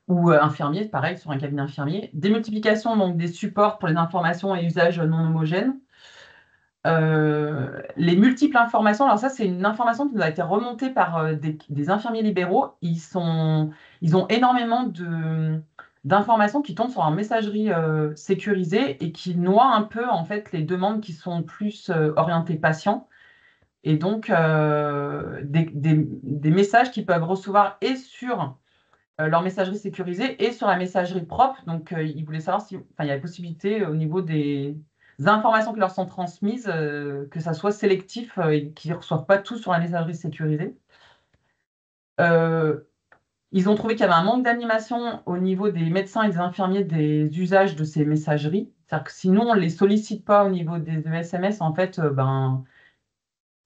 Ou infirmiers, pareil, sur un cabinet infirmier. Démultiplication donc, des supports pour les informations et usages non homogènes. Les multiples informations, alors ça c'est une information qui nous a été remontée par des infirmiers libéraux. Ils ont énormément d'informations qui tombent sur une messagerie sécurisée et qui noient un peu en fait les demandes qui sont plus orientées patients. Et donc des messages qu'ils peuvent recevoir et sur leur messagerie sécurisée et sur la messagerie propre. Donc ils voulaient savoir s'il y avait possibilité au niveau des informations qui leur sont transmises, que ça soit sélectif et qu'ils ne reçoivent pas tout sur la messagerie sécurisée. Ils ont trouvé qu'il y avait un manque d'animation au niveau des médecins et des infirmiers des usages de ces messageries. C'est-à-dire que sinon, on ne les sollicite pas au niveau des SMS, en fait,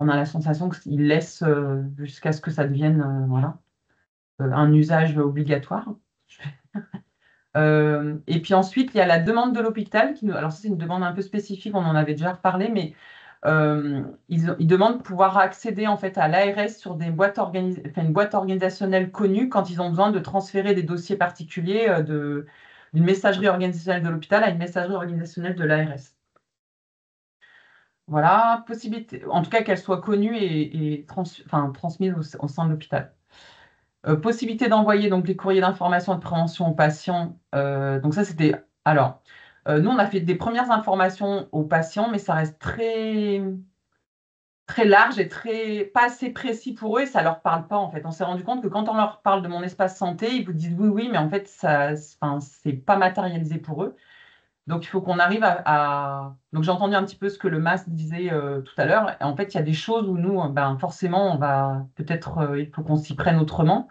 on a la sensation qu'ils laissent jusqu'à ce que ça devienne un usage obligatoire. Et puis ensuite, il y a la demande de l'hôpital. Alors, c'est une demande un peu spécifique, on en avait déjà reparlé, mais ils demandent de pouvoir accéder en fait, à l'ARS sur des boîtes une boîte organisationnelle connue quand ils ont besoin de transférer des dossiers particuliers d'une messagerie organisationnelle de l'hôpital à une messagerie organisationnelle de l'ARS. Voilà, possibilité, en tout cas qu'elle soit connue et transmise au sein de l'hôpital. Possibilité d'envoyer donc les courriers d'information et de prévention aux patients. Donc ça, c'était... Alors, nous, on a fait des premières informations aux patients, mais ça reste très, très large et pas assez précis pour eux et ça ne leur parle pas, en fait. On s'est rendu compte que quand on leur parle de Mon Espace Santé, ils vous disent oui, mais en fait, c'est pas matérialisé pour eux. Donc, il faut qu'on arrive Donc, j'ai entendu un petit peu ce que le MAS disait tout à l'heure. En fait, il y a des choses où nous, ben, forcément, on va peut-être, il faut qu'on s'y prenne autrement.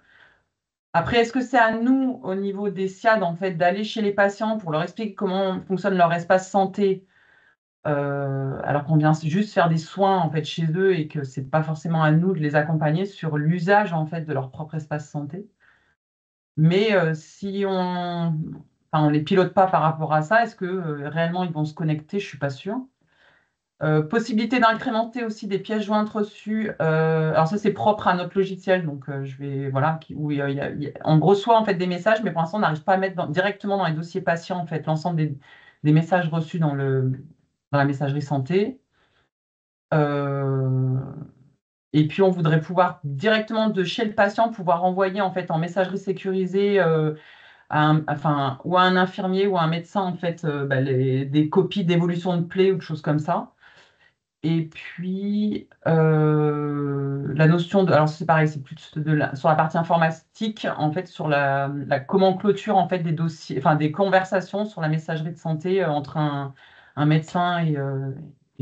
Après, est-ce que c'est à nous, au niveau des SIAD, en fait, d'aller chez les patients pour leur expliquer comment fonctionne leur espace santé, alors qu'on vient juste faire des soins, en fait, chez eux et que c'est pas forcément à nous de les accompagner sur l'usage, en fait, de leur propre espace santé. Mais si on les pilote pas par rapport à ça, est-ce que réellement ils vont se connecter? Je suis pas sûre. Possibilité d'incrémenter aussi des pièces jointes reçues. Alors ça, c'est propre à notre logiciel, donc je vais voilà, où on reçoit en fait des messages, mais pour l'instant, on n'arrive pas à mettre directement dans les dossiers patients en fait l'ensemble des messages reçus dans la messagerie santé. Et puis, on voudrait pouvoir directement de chez le patient pouvoir envoyer en fait en messagerie sécurisée ou à un infirmier ou à un médecin en fait des copies d'évolution de plaies ou de choses comme ça. Et puis la notion de, alors c'est pareil, c'est plus sur la partie informatique en fait sur la comment on clôture en fait des dossiers, enfin des conversations sur la messagerie de santé entre un médecin et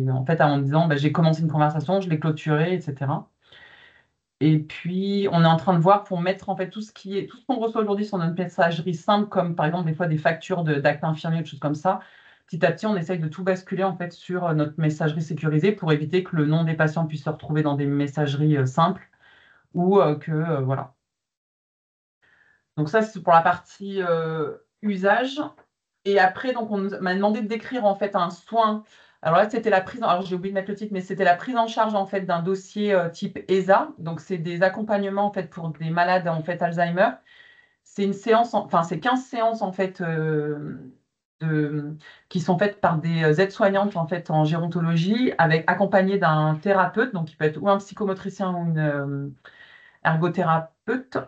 en fait en disant j'ai commencé une conversation, je l'ai clôturée, etc. Et puis, on est en train de voir pour mettre en fait tout ce qu'on reçoit aujourd'hui sur notre messagerie simple, comme par exemple des fois des factures d'actes infirmiers, des choses comme ça. Petit à petit, on essaye de tout basculer en fait sur notre messagerie sécurisée pour éviter que le nom des patients puisse se retrouver dans des messageries simples ou voilà. Donc ça, c'est pour la partie usage. Et après, donc, on m'a demandé de décrire en fait un soin. Alors là, c'était la prise. Alors j'ai oublié de mettre le titre, mais c'était la prise en charge en fait d'un dossier type ESA. Donc c'est des accompagnements en fait pour des malades en fait Alzheimer. C'est une séance, enfin c'est 15 séances en fait qui sont faites par des aides-soignantes en fait en gérontologie, avec accompagnées d'un thérapeute, donc qui peut être ou un psychomotricien ou une ergothérapeute.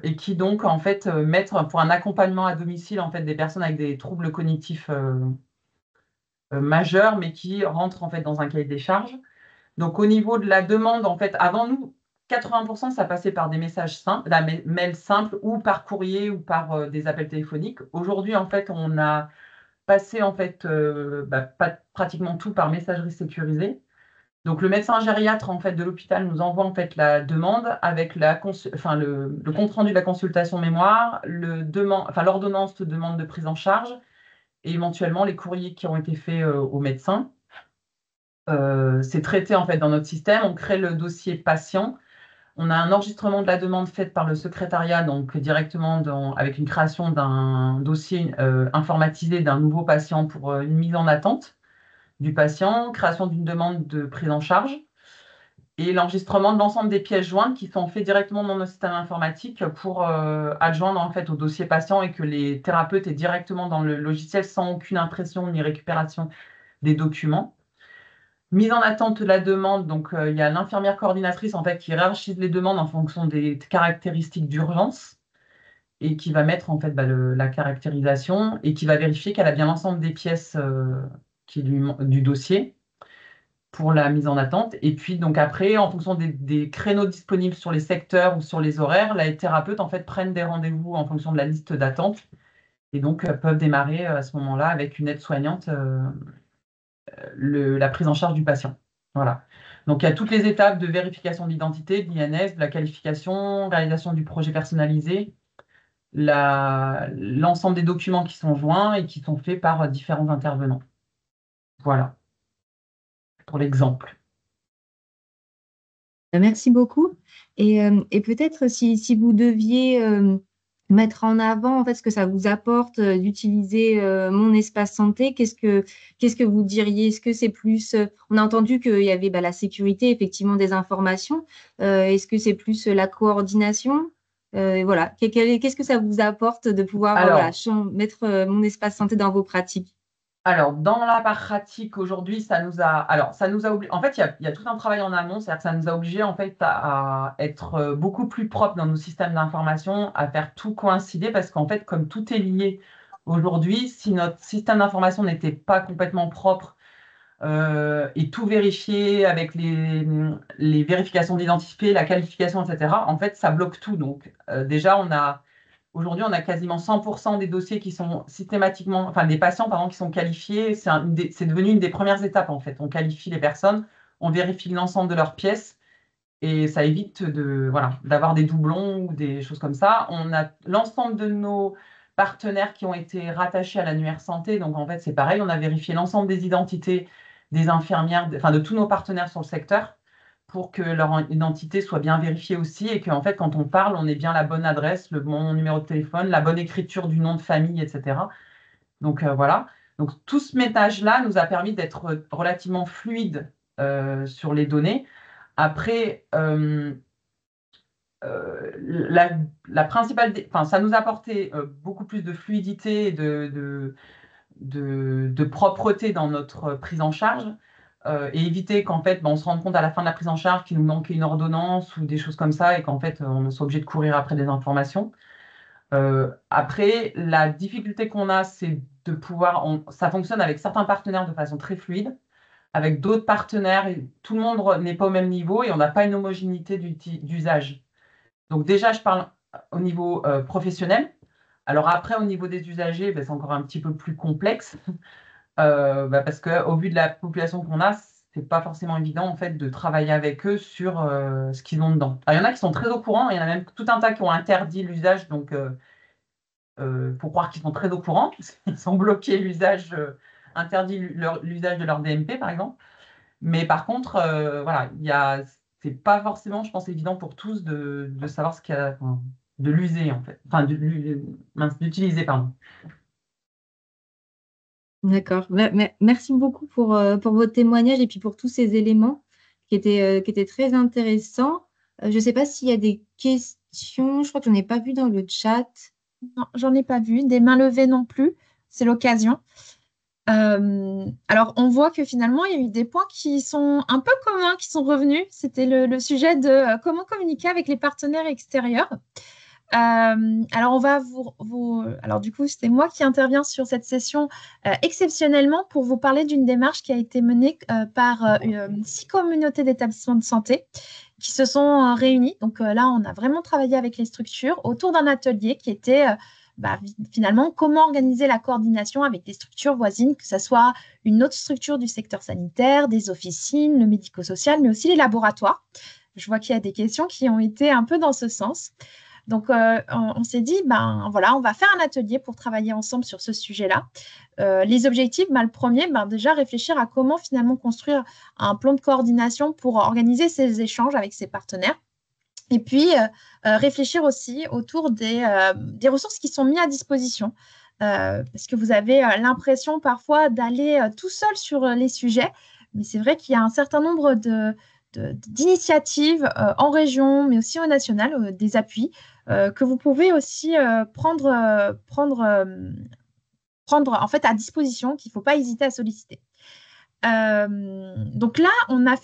Et qui donc en fait mettent pour un accompagnement à domicile en fait des personnes avec des troubles cognitifs majeurs, mais qui rentrent en fait dans un cahier des charges. Donc au niveau de la demande, en fait, avant nous, 80% ça passait par des messages simples, mail simple ou par courrier ou par des appels téléphoniques. Aujourd'hui, en fait, on a passé en fait pratiquement tout par messagerie sécurisée. Donc le médecin gériatre en fait de l'hôpital nous envoie en fait la demande avec le compte rendu de la consultation mémoire, l'ordonnance de demande de prise en charge et éventuellement les courriers qui ont été faits au médecin. C'est traité en fait dans notre système. On crée le dossier patient. On a un enregistrement de la demande faite par le secrétariat, donc directement avec une création d'un dossier informatisé d'un nouveau patient pour une mise en attente du patient, création d'une demande de prise en charge et l'enregistrement de l'ensemble des pièces jointes qui sont faites directement dans notre système informatique pour adjoindre en fait au dossier patient et que les thérapeutes aient directement dans le logiciel sans aucune impression ni récupération des documents. Mise en attente de la demande, donc il y a l'infirmière coordinatrice en fait qui hiérarchise les demandes en fonction des caractéristiques d'urgence et qui va mettre en fait la caractérisation et qui va vérifier qu'elle a bien l'ensemble des pièces du dossier pour la mise en attente. Et puis, donc après, en fonction des créneaux disponibles sur les secteurs ou sur les horaires, les thérapeutes, en fait, prennent des rendez-vous en fonction de la liste d'attente et donc peuvent démarrer à ce moment-là avec une aide-soignante la prise en charge du patient. Voilà. Donc, il y a toutes les étapes de vérification d'identité, de l'INS, de la qualification, réalisation du projet personnalisé, l'ensemble des documents qui sont joints et qui sont faits par différents intervenants. Voilà, pour l'exemple. Merci beaucoup. Et peut-être si vous deviez mettre en avant en fait ce que ça vous apporte d'utiliser mon espace santé, qu'est-ce que vous diriez? Est-ce que c'est plus on a entendu qu'il y avait la sécurité effectivement des informations. Est-ce que c'est plus la coordination? Voilà. Qu'est-ce que ça vous apporte de pouvoir mettre mon espace santé dans vos pratiques? Alors, dans la pratique, aujourd'hui, ça nous a obligé. En fait, il y a tout un travail en amont, c'est-à-dire que ça nous a obligé en fait à être beaucoup plus propre dans nos systèmes d'information, à faire tout coïncider, parce qu'en fait, comme tout est lié aujourd'hui, si notre système d'information n'était pas complètement propre et tout vérifié avec les vérifications d'identité, la qualification, etc., en fait, ça bloque tout. Donc, déjà, Aujourd'hui, on a quasiment 100% des dossiers qui sont systématiquement, enfin des patients pardon, qui sont qualifiés. C'est devenu une des premières étapes en fait. On qualifie les personnes, on vérifie l'ensemble de leurs pièces et ça évite d'avoir des doublons ou des choses comme ça. On a l'ensemble de nos partenaires qui ont été rattachés à l'annuaire santé. Donc en fait, c'est pareil, on a vérifié l'ensemble des identités des infirmières, enfin de tous nos partenaires sur le secteur, pour que leur identité soit bien vérifiée aussi et qu'en fait, quand on parle, on ait bien la bonne adresse, le bon numéro de téléphone, la bonne écriture du nom de famille, etc. Donc voilà. Donc tout ce ménage-là nous a permis d'être relativement fluide sur les données. Après, la principale, ça nous a apporté beaucoup plus de fluidité et de propreté dans notre prise en charge. Et éviter qu'en fait, on se rende compte à la fin de la prise en charge qu'il nous manquait une ordonnance ou des choses comme ça et qu'en fait, on soit obligé de courir après des informations. Après, la difficulté qu'on a, c'est de pouvoir... ça fonctionne avec certains partenaires de façon très fluide, avec d'autres partenaires, et tout le monde n'est pas au même niveau et on n'a pas une homogénéité d'usage. Donc déjà, je parle au niveau professionnel. Alors après, au niveau des usagers, c'est encore un petit peu plus complexe. Parce qu'au vu de la population qu'on a, c'est pas forcément évident en fait de travailler avec eux sur ce qu'ils ont dedans. Alors, il y en a qui sont très au courant, il y en a même tout un tas qui ont interdit l'usage, donc faut croire qu'ils sont très au courant, ils ont bloqué l'usage, interdit l'usage de leur DMP par exemple. Mais par contre, c'est pas forcément, je pense, évident pour tous de savoir ce qu'il y a, de l'user en fait, enfin d'utiliser pardon. D'accord. Merci beaucoup pour votre témoignage et puis pour tous ces éléments qui étaient très intéressants. Je ne sais pas s'il y a des questions. Je crois que je n'en ai pas vu dans le chat. Non, j'en ai pas vu. Des mains levées non plus. C'est l'occasion. Alors, on voit que finalement, il y a eu des points qui sont un peu communs, qui sont revenus. C'était le sujet de comment communiquer avec les partenaires extérieurs. Alors, on va alors, du coup, c'était moi qui interviens sur cette session exceptionnellement pour vous parler d'une démarche qui a été menée par 6 communautés d'établissements de santé qui se sont réunies. Donc là, on a vraiment travaillé avec les structures autour d'un atelier qui était finalement comment organiser la coordination avec des structures voisines, que ce soit une autre structure du secteur sanitaire, des officines, le médico-social, mais aussi les laboratoires. Je vois qu'il y a des questions qui ont été un peu dans ce sens. Donc, on s'est dit, voilà, on va faire un atelier pour travailler ensemble sur ce sujet-là. Les objectifs, le premier, déjà réfléchir à comment finalement construire un plan de coordination pour organiser ces échanges avec ses partenaires. Et puis, réfléchir aussi autour des ressources qui sont mises à disposition. Parce que vous avez l'impression parfois d'aller tout seul sur les sujets, mais c'est vrai qu'il y a un certain nombre d'initiatives en région, mais aussi au national, des appuis que vous pouvez aussi prendre en fait à disposition, qu'il ne faut pas hésiter à solliciter. Donc là, on a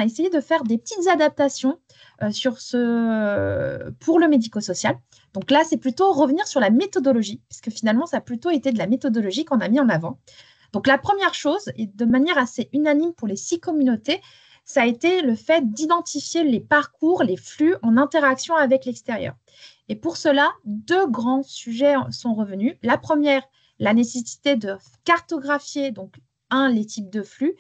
essayé de faire des petites adaptations pour le médico-social. Donc là, c'est plutôt revenir sur la méthodologie, puisque finalement, ça a plutôt été de la méthodologie qu'on a mis en avant. Donc la première chose, et de manière assez unanime pour les 6 communautés, ça a été le fait d'identifier les parcours, les flux en interaction avec l'extérieur. Et pour cela, 2 grands sujets sont revenus. La première, la nécessité de cartographier, donc les types de flux,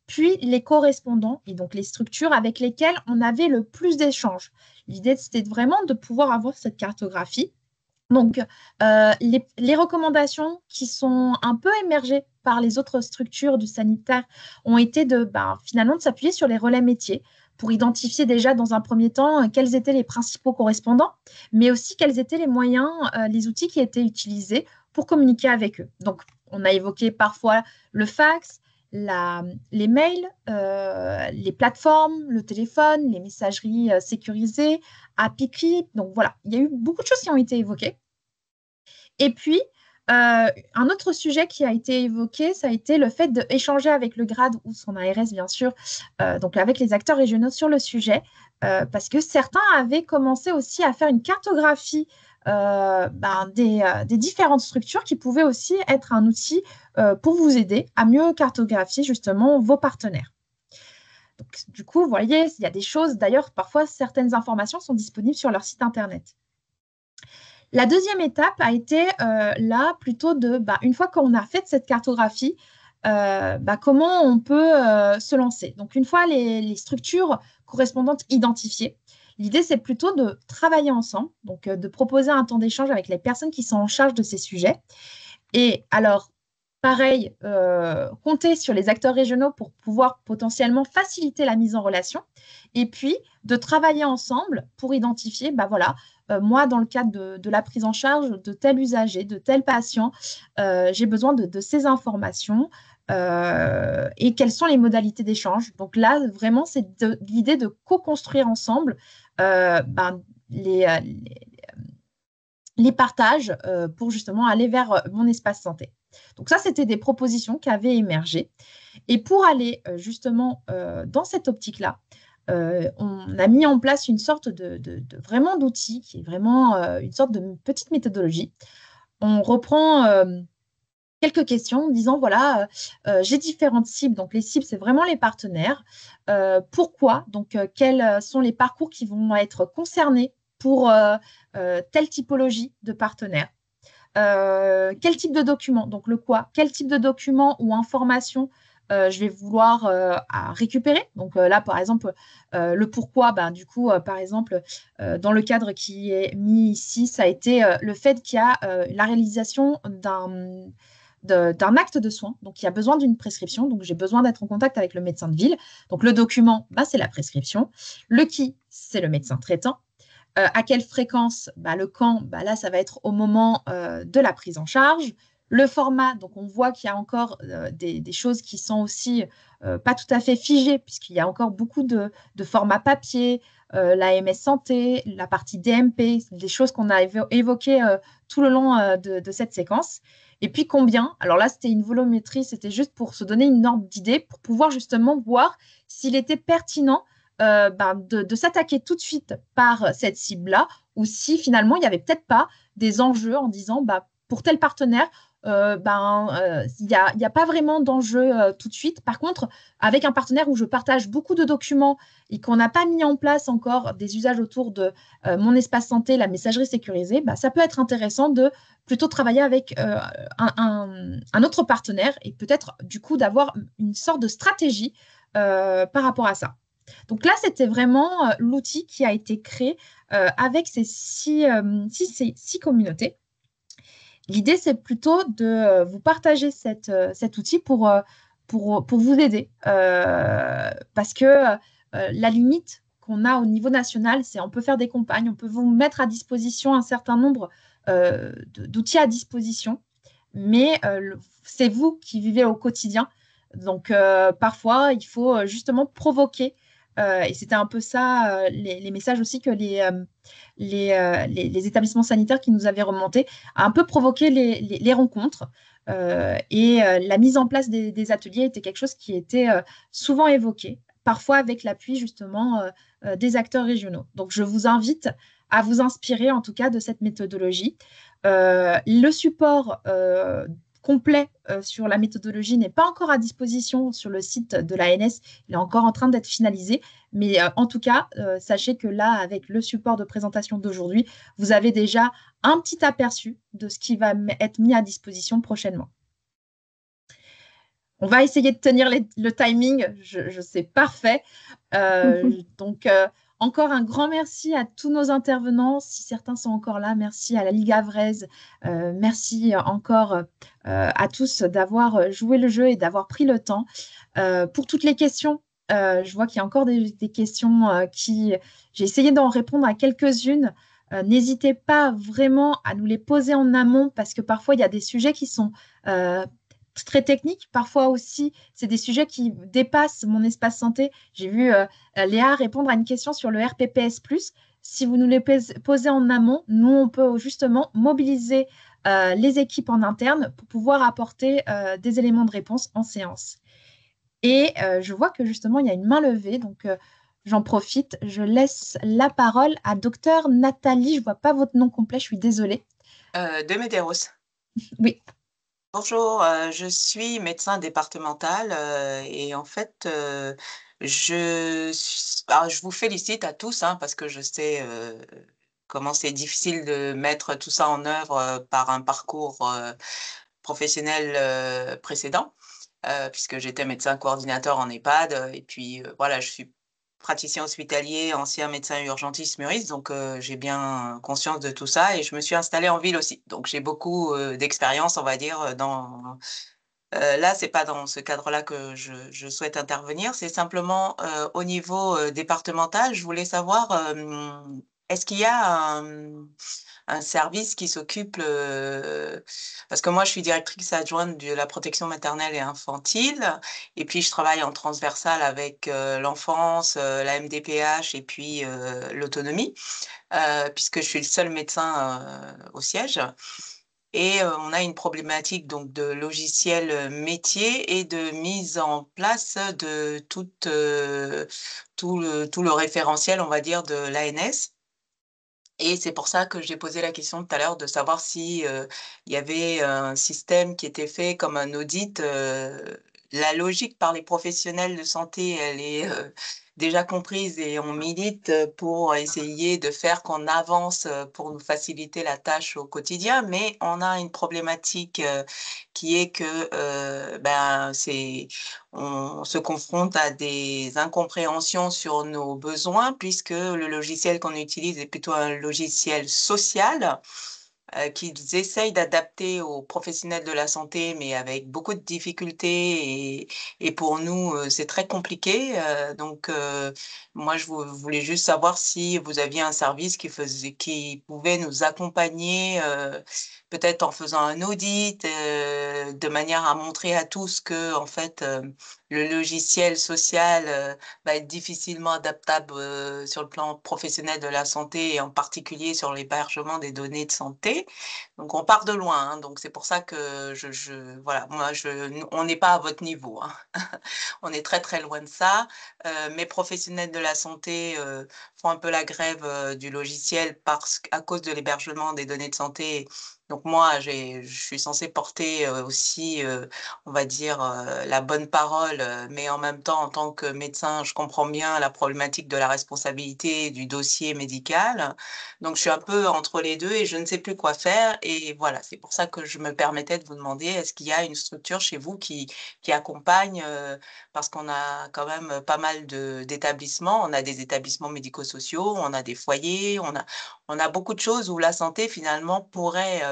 puis les correspondants et donc les structures avec lesquelles on avait le plus d'échanges. L'idée, c'était vraiment de pouvoir avoir cette cartographie. Donc, les recommandations qui sont un peu émergées par les autres structures du sanitaire ont été finalement de s'appuyer sur les relais métiers pour identifier déjà dans un premier temps quels étaient les principaux correspondants, mais aussi quels étaient les moyens, les outils qui étaient utilisés pour communiquer avec eux. Donc, on a évoqué parfois le fax, les mails, les plateformes, le téléphone, les messageries sécurisées, API. Donc voilà, il y a eu beaucoup de choses qui ont été évoquées. Et puis, un autre sujet qui a été évoqué, ça a été le fait d'échanger avec le GRAD ou son ARS, bien sûr, donc avec les acteurs régionaux sur le sujet, parce que certains avaient commencé aussi à faire une cartographie des différentes structures qui pouvaient aussi être un outil pour vous aider à mieux cartographier justement vos partenaires. Donc, du coup, vous voyez, il y a des choses, d'ailleurs, parfois, certaines informations sont disponibles sur leur site internet. La deuxième étape a été là plutôt une fois qu'on a fait cette cartographie, comment on peut se lancer. Donc, une fois les structures correspondantes identifiées, l'idée, c'est plutôt de travailler ensemble, donc de proposer un temps d'échange avec les personnes qui sont en charge de ces sujets. Et alors, pareil, compter sur les acteurs régionaux pour pouvoir potentiellement faciliter la mise en relation. Et puis, de travailler ensemble pour identifier, moi, dans le cadre de la prise en charge de tel usager, de tel patient, j'ai besoin de ces informations et quelles sont les modalités d'échange. Donc là, vraiment, c'est l'idée de co-construire ensemble les partages pour justement aller vers mon espace santé. Donc ça, c'était des propositions qui avaient émergé. Et pour aller justement dans cette optique-là, on a mis en place une sorte vraiment d'outil qui est vraiment une sorte de petite méthodologie. On reprend quelques questions en disant, voilà, j'ai différentes cibles. Donc, les cibles, c'est vraiment les partenaires. Pourquoi? Donc, quels sont les parcours qui vont être concernés pour telle typologie de partenaires? Quel type de document? Donc, le quoi? Quel type de document ou information je vais vouloir récupérer? Donc, là, par exemple, le pourquoi, du coup, par exemple, dans le cadre qui est mis ici, ça a été le fait qu'il y a la réalisation d'un acte de soin. Donc, il y a besoin d'une prescription. Donc, j'ai besoin d'être en contact avec le médecin de ville. Donc, le document, c'est la prescription. Le qui, c'est le médecin traitant. À quelle fréquence? Le quand, là, ça va être au moment de la prise en charge. Le format, donc on voit qu'il y a encore des choses qui sont aussi pas tout à fait figées, puisqu'il y a encore beaucoup de formats papier, l'AMS Santé, la partie DMP, des choses qu'on a évoquées tout le long de cette séquence. Et puis combien? Alors là, c'était une volumétrie, c'était juste pour se donner une ordre d'idée, pour pouvoir justement voir s'il était pertinent de s'attaquer tout de suite par cette cible-là, ou si finalement il n'y avait peut-être pas des enjeux en disant pour tel partenaire, il n'y a pas vraiment d'enjeu tout de suite. Par contre, avec un partenaire où je partage beaucoup de documents et qu'on n'a pas mis en place encore des usages autour de mon espace santé, la messagerie sécurisée, ça peut être intéressant de plutôt travailler avec un autre partenaire et peut-être du coup d'avoir une sorte de stratégie par rapport à ça. Donc là, c'était vraiment l'outil qui a été créé avec ces six communautés. L'idée, c'est plutôt de vous partager cet outil pour vous aider. Parce que la limite qu'on a au niveau national, c'est on peut faire des campagnes, on peut vous mettre à disposition un certain nombre d'outils à disposition, mais c'est vous qui vivez au quotidien. Donc, parfois, il faut justement provoquer. Et c'était un peu ça, les messages aussi que les établissements sanitaires qui nous avaient remontés, a un peu provoqué les rencontres. La mise en place des ateliers était quelque chose qui était souvent évoqué, parfois avec l'appui justement des acteurs régionaux. Donc, je vous invite à vous inspirer en tout cas de cette méthodologie. Le support complet sur la méthodologie n'est pas encore à disposition sur le site de l'ANS. Il est encore en train d'être finalisé. Mais en tout cas, sachez que là, avec le support de présentation d'aujourd'hui, vous avez déjà un petit aperçu de ce qui va être mis à disposition prochainement. On va essayer de tenir le timing. Je sais parfait. Donc, encore un grand merci à tous nos intervenants. Si certains sont encore là, merci à la Ligue Havraise. Merci encore à tous d'avoir joué le jeu et d'avoir pris le temps. Pour toutes les questions, je vois qu'il y a encore des questions j'ai essayé d'en répondre à quelques-unes. N'hésitez pas vraiment à nous les poser en amont parce que parfois, il y a des sujets qui sont très techniques. Parfois aussi, c'est des sujets qui dépassent mon espace santé. J'ai vu Léa répondre à une question sur le RPPS+. Si vous nous les posez en amont, nous, on peut justement mobiliser les équipes en interne pour pouvoir apporter des éléments de réponse en séance. Et je vois que justement, il y a une main levée, donc j'en profite. Je laisse la parole à Docteur Nathalie. Je ne vois pas votre nom complet, je suis désolée. De Medeiros. Oui. Bonjour, je suis médecin départemental et en fait, je vous félicite à tous parce que je sais comment c'est difficile de mettre tout ça en œuvre par un parcours professionnel précédent, puisque j'étais médecin coordinateur en EHPAD, et puis voilà, je suis praticien hospitalier, ancien médecin urgentiste Muris, donc j'ai bien conscience de tout ça, et je me suis installée en ville aussi. Donc j'ai beaucoup d'expérience, on va dire, dans... là, c'est pas dans ce cadre-là que je souhaite intervenir, c'est simplement au niveau départemental. Je voulais savoir, est-ce qu'il y a un service qui s'occupe, parce que moi, je suis directrice adjointe de la protection maternelle et infantile, et puis je travaille en transversal avec l'enfance, la MDPH et puis l'autonomie, puisque je suis le seul médecin au siège. Et on a une problématique donc de logiciel métier et de mise en place de tout le référentiel, on va dire, de l'ANS. Et c'est pour ça que j'ai posé la question tout à l'heure de savoir si il y avait un système qui était fait comme un audit. La logique par les professionnels de santé, elle est déjà comprise et on milite pour essayer de faire qu'on avance pour nous faciliter la tâche au quotidien. Mais on a une problématique qui est que on se confronte à des incompréhensions sur nos besoins puisque le logiciel qu'on utilise est plutôt un logiciel social qu'ils essayent d'adapter aux professionnels de la santé, mais avec beaucoup de difficultés. Et pour nous, c'est très compliqué. Donc, moi, je voulais juste savoir si vous aviez un service qui pouvait nous accompagner, peut-être en faisant un audit, de manière à montrer à tous que, en fait, le logiciel social va être difficilement adaptable sur le plan professionnel de la santé et en particulier sur l'hébergement des données de santé. Donc, on part de loin, hein, donc c'est pour ça que voilà, on n'est pas à votre niveau, hein. On est très, très loin de ça. Mes professionnels de la santé font un peu la grève du logiciel à cause de l'hébergement des données de santé. Donc moi, je suis censée porter aussi, on va dire, la bonne parole, mais en même temps, en tant que médecin, je comprends bien la problématique de la responsabilité du dossier médical. Donc je suis un peu entre les deux et je ne sais plus quoi faire. Et voilà, c'est pour ça que je me permettais de vous demander, est-ce qu'il y a une structure chez vous qui accompagne, parce qu'on a quand même pas mal d'établissements. On a des établissements médico-sociaux, on a des foyers, on a beaucoup de choses où la santé, finalement, pourrait,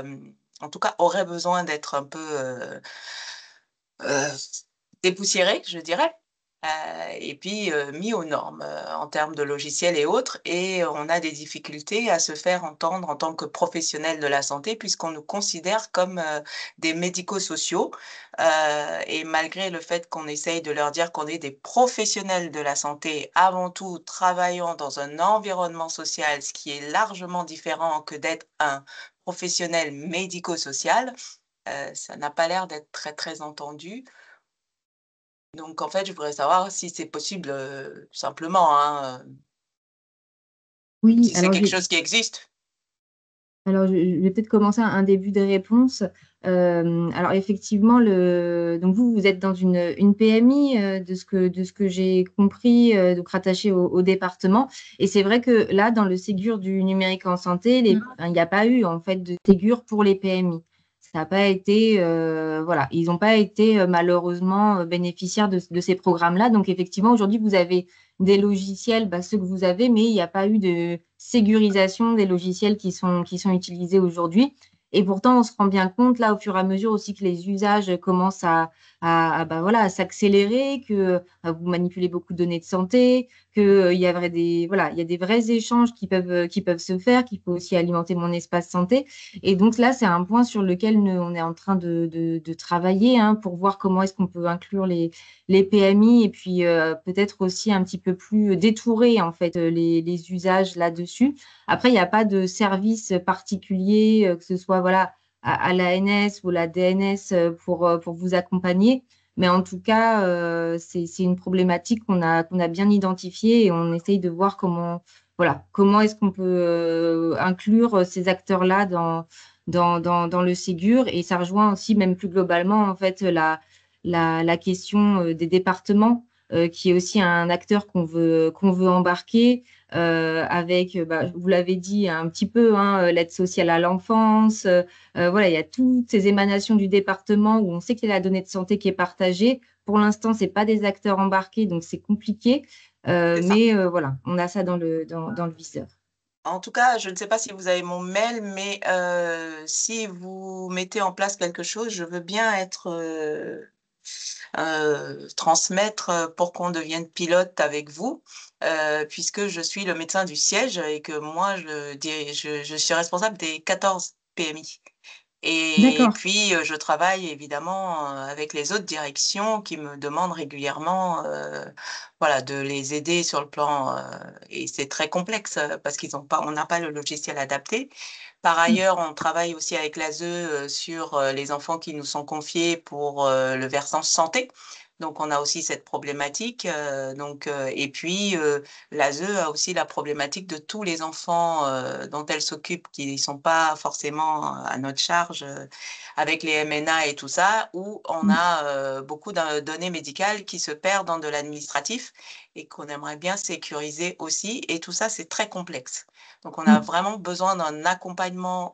en tout cas, aurait besoin d'être un peu dépoussiérée, je dirais, et puis mis aux normes en termes de logiciels et autres. Et on a des difficultés à se faire entendre en tant que professionnels de la santé, puisqu'on nous considère comme des médico-sociaux. Et malgré le fait qu'on essaye de leur dire qu'on est des professionnels de la santé, avant tout travaillant dans un environnement social, ce qui est largement différent que d'être un professionnel médico-social, ça n'a pas l'air d'être très, très entendu. Donc, en fait, je voudrais savoir si c'est possible, simplement, hein, Oui, si c'est quelque chose qui existe. Alors, je vais peut-être commencer un début de réponse. Alors, effectivement, donc vous êtes dans une PMI, de ce que j'ai compris, donc rattaché au département. Et c'est vrai que là, dans le Ségur du numérique en santé, il n'y a pas eu en fait de Ségur pour les PMI. Ça n'a pas été, voilà, ils n'ont pas été malheureusement bénéficiaires de ces programmes-là. Donc, effectivement, aujourd'hui, vous avez des logiciels, ceux que vous avez, mais il n'y a pas eu de sécurisation des logiciels qui sont utilisés aujourd'hui. Et pourtant, on se rend bien compte, là, au fur et à mesure aussi que les usages commencent à s'accélérer, que vous manipulez beaucoup de données de santé, qu'il y a il y a des vrais échanges qui peuvent se faire, qu'il faut aussi alimenter mon espace santé. Et donc là, c'est un point sur lequel on est en train de travailler, hein, pour voir comment est-ce qu'on peut inclure les PMI et puis peut-être aussi un petit peu plus détourer en fait les usages là-dessus. Après, il n'y a pas de service particulier, que ce soit voilà, à l'ANS ou la DNS pour vous accompagner. Mais en tout cas, c'est une problématique qu'on a bien identifiée et on essaye de voir comment est-ce qu'on peut inclure ces acteurs-là dans le Ségur. Et ça rejoint aussi, même plus globalement, en fait, la question des départements. qui est aussi un acteur qu'on veut embarquer. Avec, vous l'avez dit un petit peu, l'aide sociale à l'enfance. Voilà, il y a toutes ces émanations du département où on sait qu'il y a la donnée de santé qui est partagée. Pour l'instant, ce n'est pas des acteurs embarqués, donc c'est compliqué. Mais voilà, on a ça dans le viseur. En tout cas, je ne sais pas si vous avez mon mail, mais si vous mettez en place quelque chose, je veux bien être transmettre pour qu'on devienne pilote avec vous, puisque je suis le médecin du siège et que moi, je suis responsable des 14 PMI. Et puis, je travaille évidemment avec les autres directions qui me demandent régulièrement voilà, de les aider sur le plan. Et c'est très complexe parce on n'a pas le logiciel adapté. Par ailleurs, on travaille aussi avec l'ASE sur les enfants qui nous sont confiés pour le versant santé. Donc, on a aussi cette problématique. Et puis, l'ASE a aussi la problématique de tous les enfants dont elle s'occupe qui ne sont pas forcément à notre charge avec les MNA et tout ça, où on a beaucoup de données médicales qui se perdent dans de l'administratif et qu'on aimerait bien sécuriser aussi. Et tout ça, c'est très complexe. Donc, on a vraiment besoin d'un accompagnement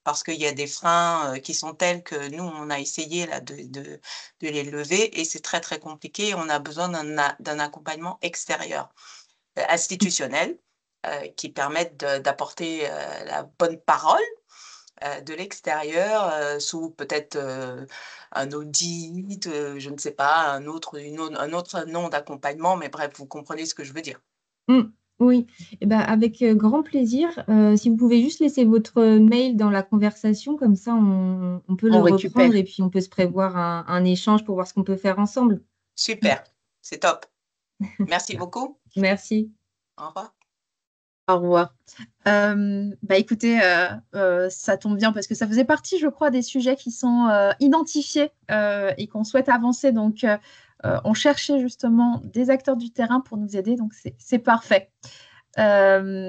parce qu'il y a des freins qui sont tels que nous, on a essayé là, de les lever et c'est très, très compliqué. On a besoin d'un accompagnement extérieur, institutionnel, qui permette d'apporter la bonne parole de l'extérieur sous peut-être un audit, je ne sais pas, un autre nom d'accompagnement, mais bref, vous comprenez ce que je veux dire. Oui, avec grand plaisir. Si vous pouvez juste laisser votre mail dans la conversation, comme ça on peut le reprendre et puis on peut se prévoir un échange pour voir ce qu'on peut faire ensemble. Super, c'est top. Merci beaucoup. Merci. Au revoir. Au revoir. Écoutez, ça tombe bien parce que ça faisait partie, je crois, des sujets qui sont identifiés et qu'on souhaite avancer. Donc, on cherchait justement des acteurs du terrain pour nous aider. Donc, c'est parfait. La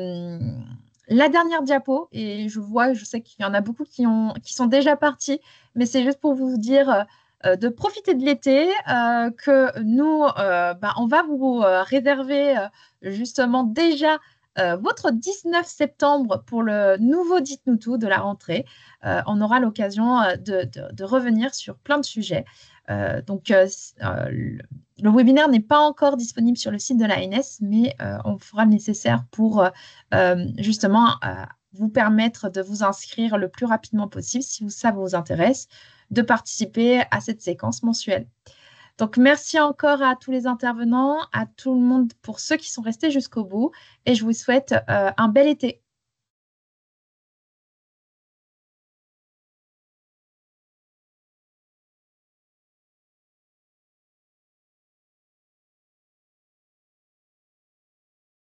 dernière diapo, et je sais qu'il y en a beaucoup qui sont déjà partis, mais c'est juste pour vous dire de profiter de l'été, que nous, on va vous réserver justement déjà votre 19 septembre pour le nouveau Dites-nous tout de la rentrée. On aura l'occasion de revenir sur plein de sujets. Le webinaire n'est pas encore disponible sur le site de l'ANS, mais on fera le nécessaire pour justement vous permettre de vous inscrire le plus rapidement possible, si ça vous intéresse, de participer à cette séquence mensuelle. Donc, merci encore à tous les intervenants, à tout le monde pour ceux qui sont restés jusqu'au bout, et je vous souhaite un bel été.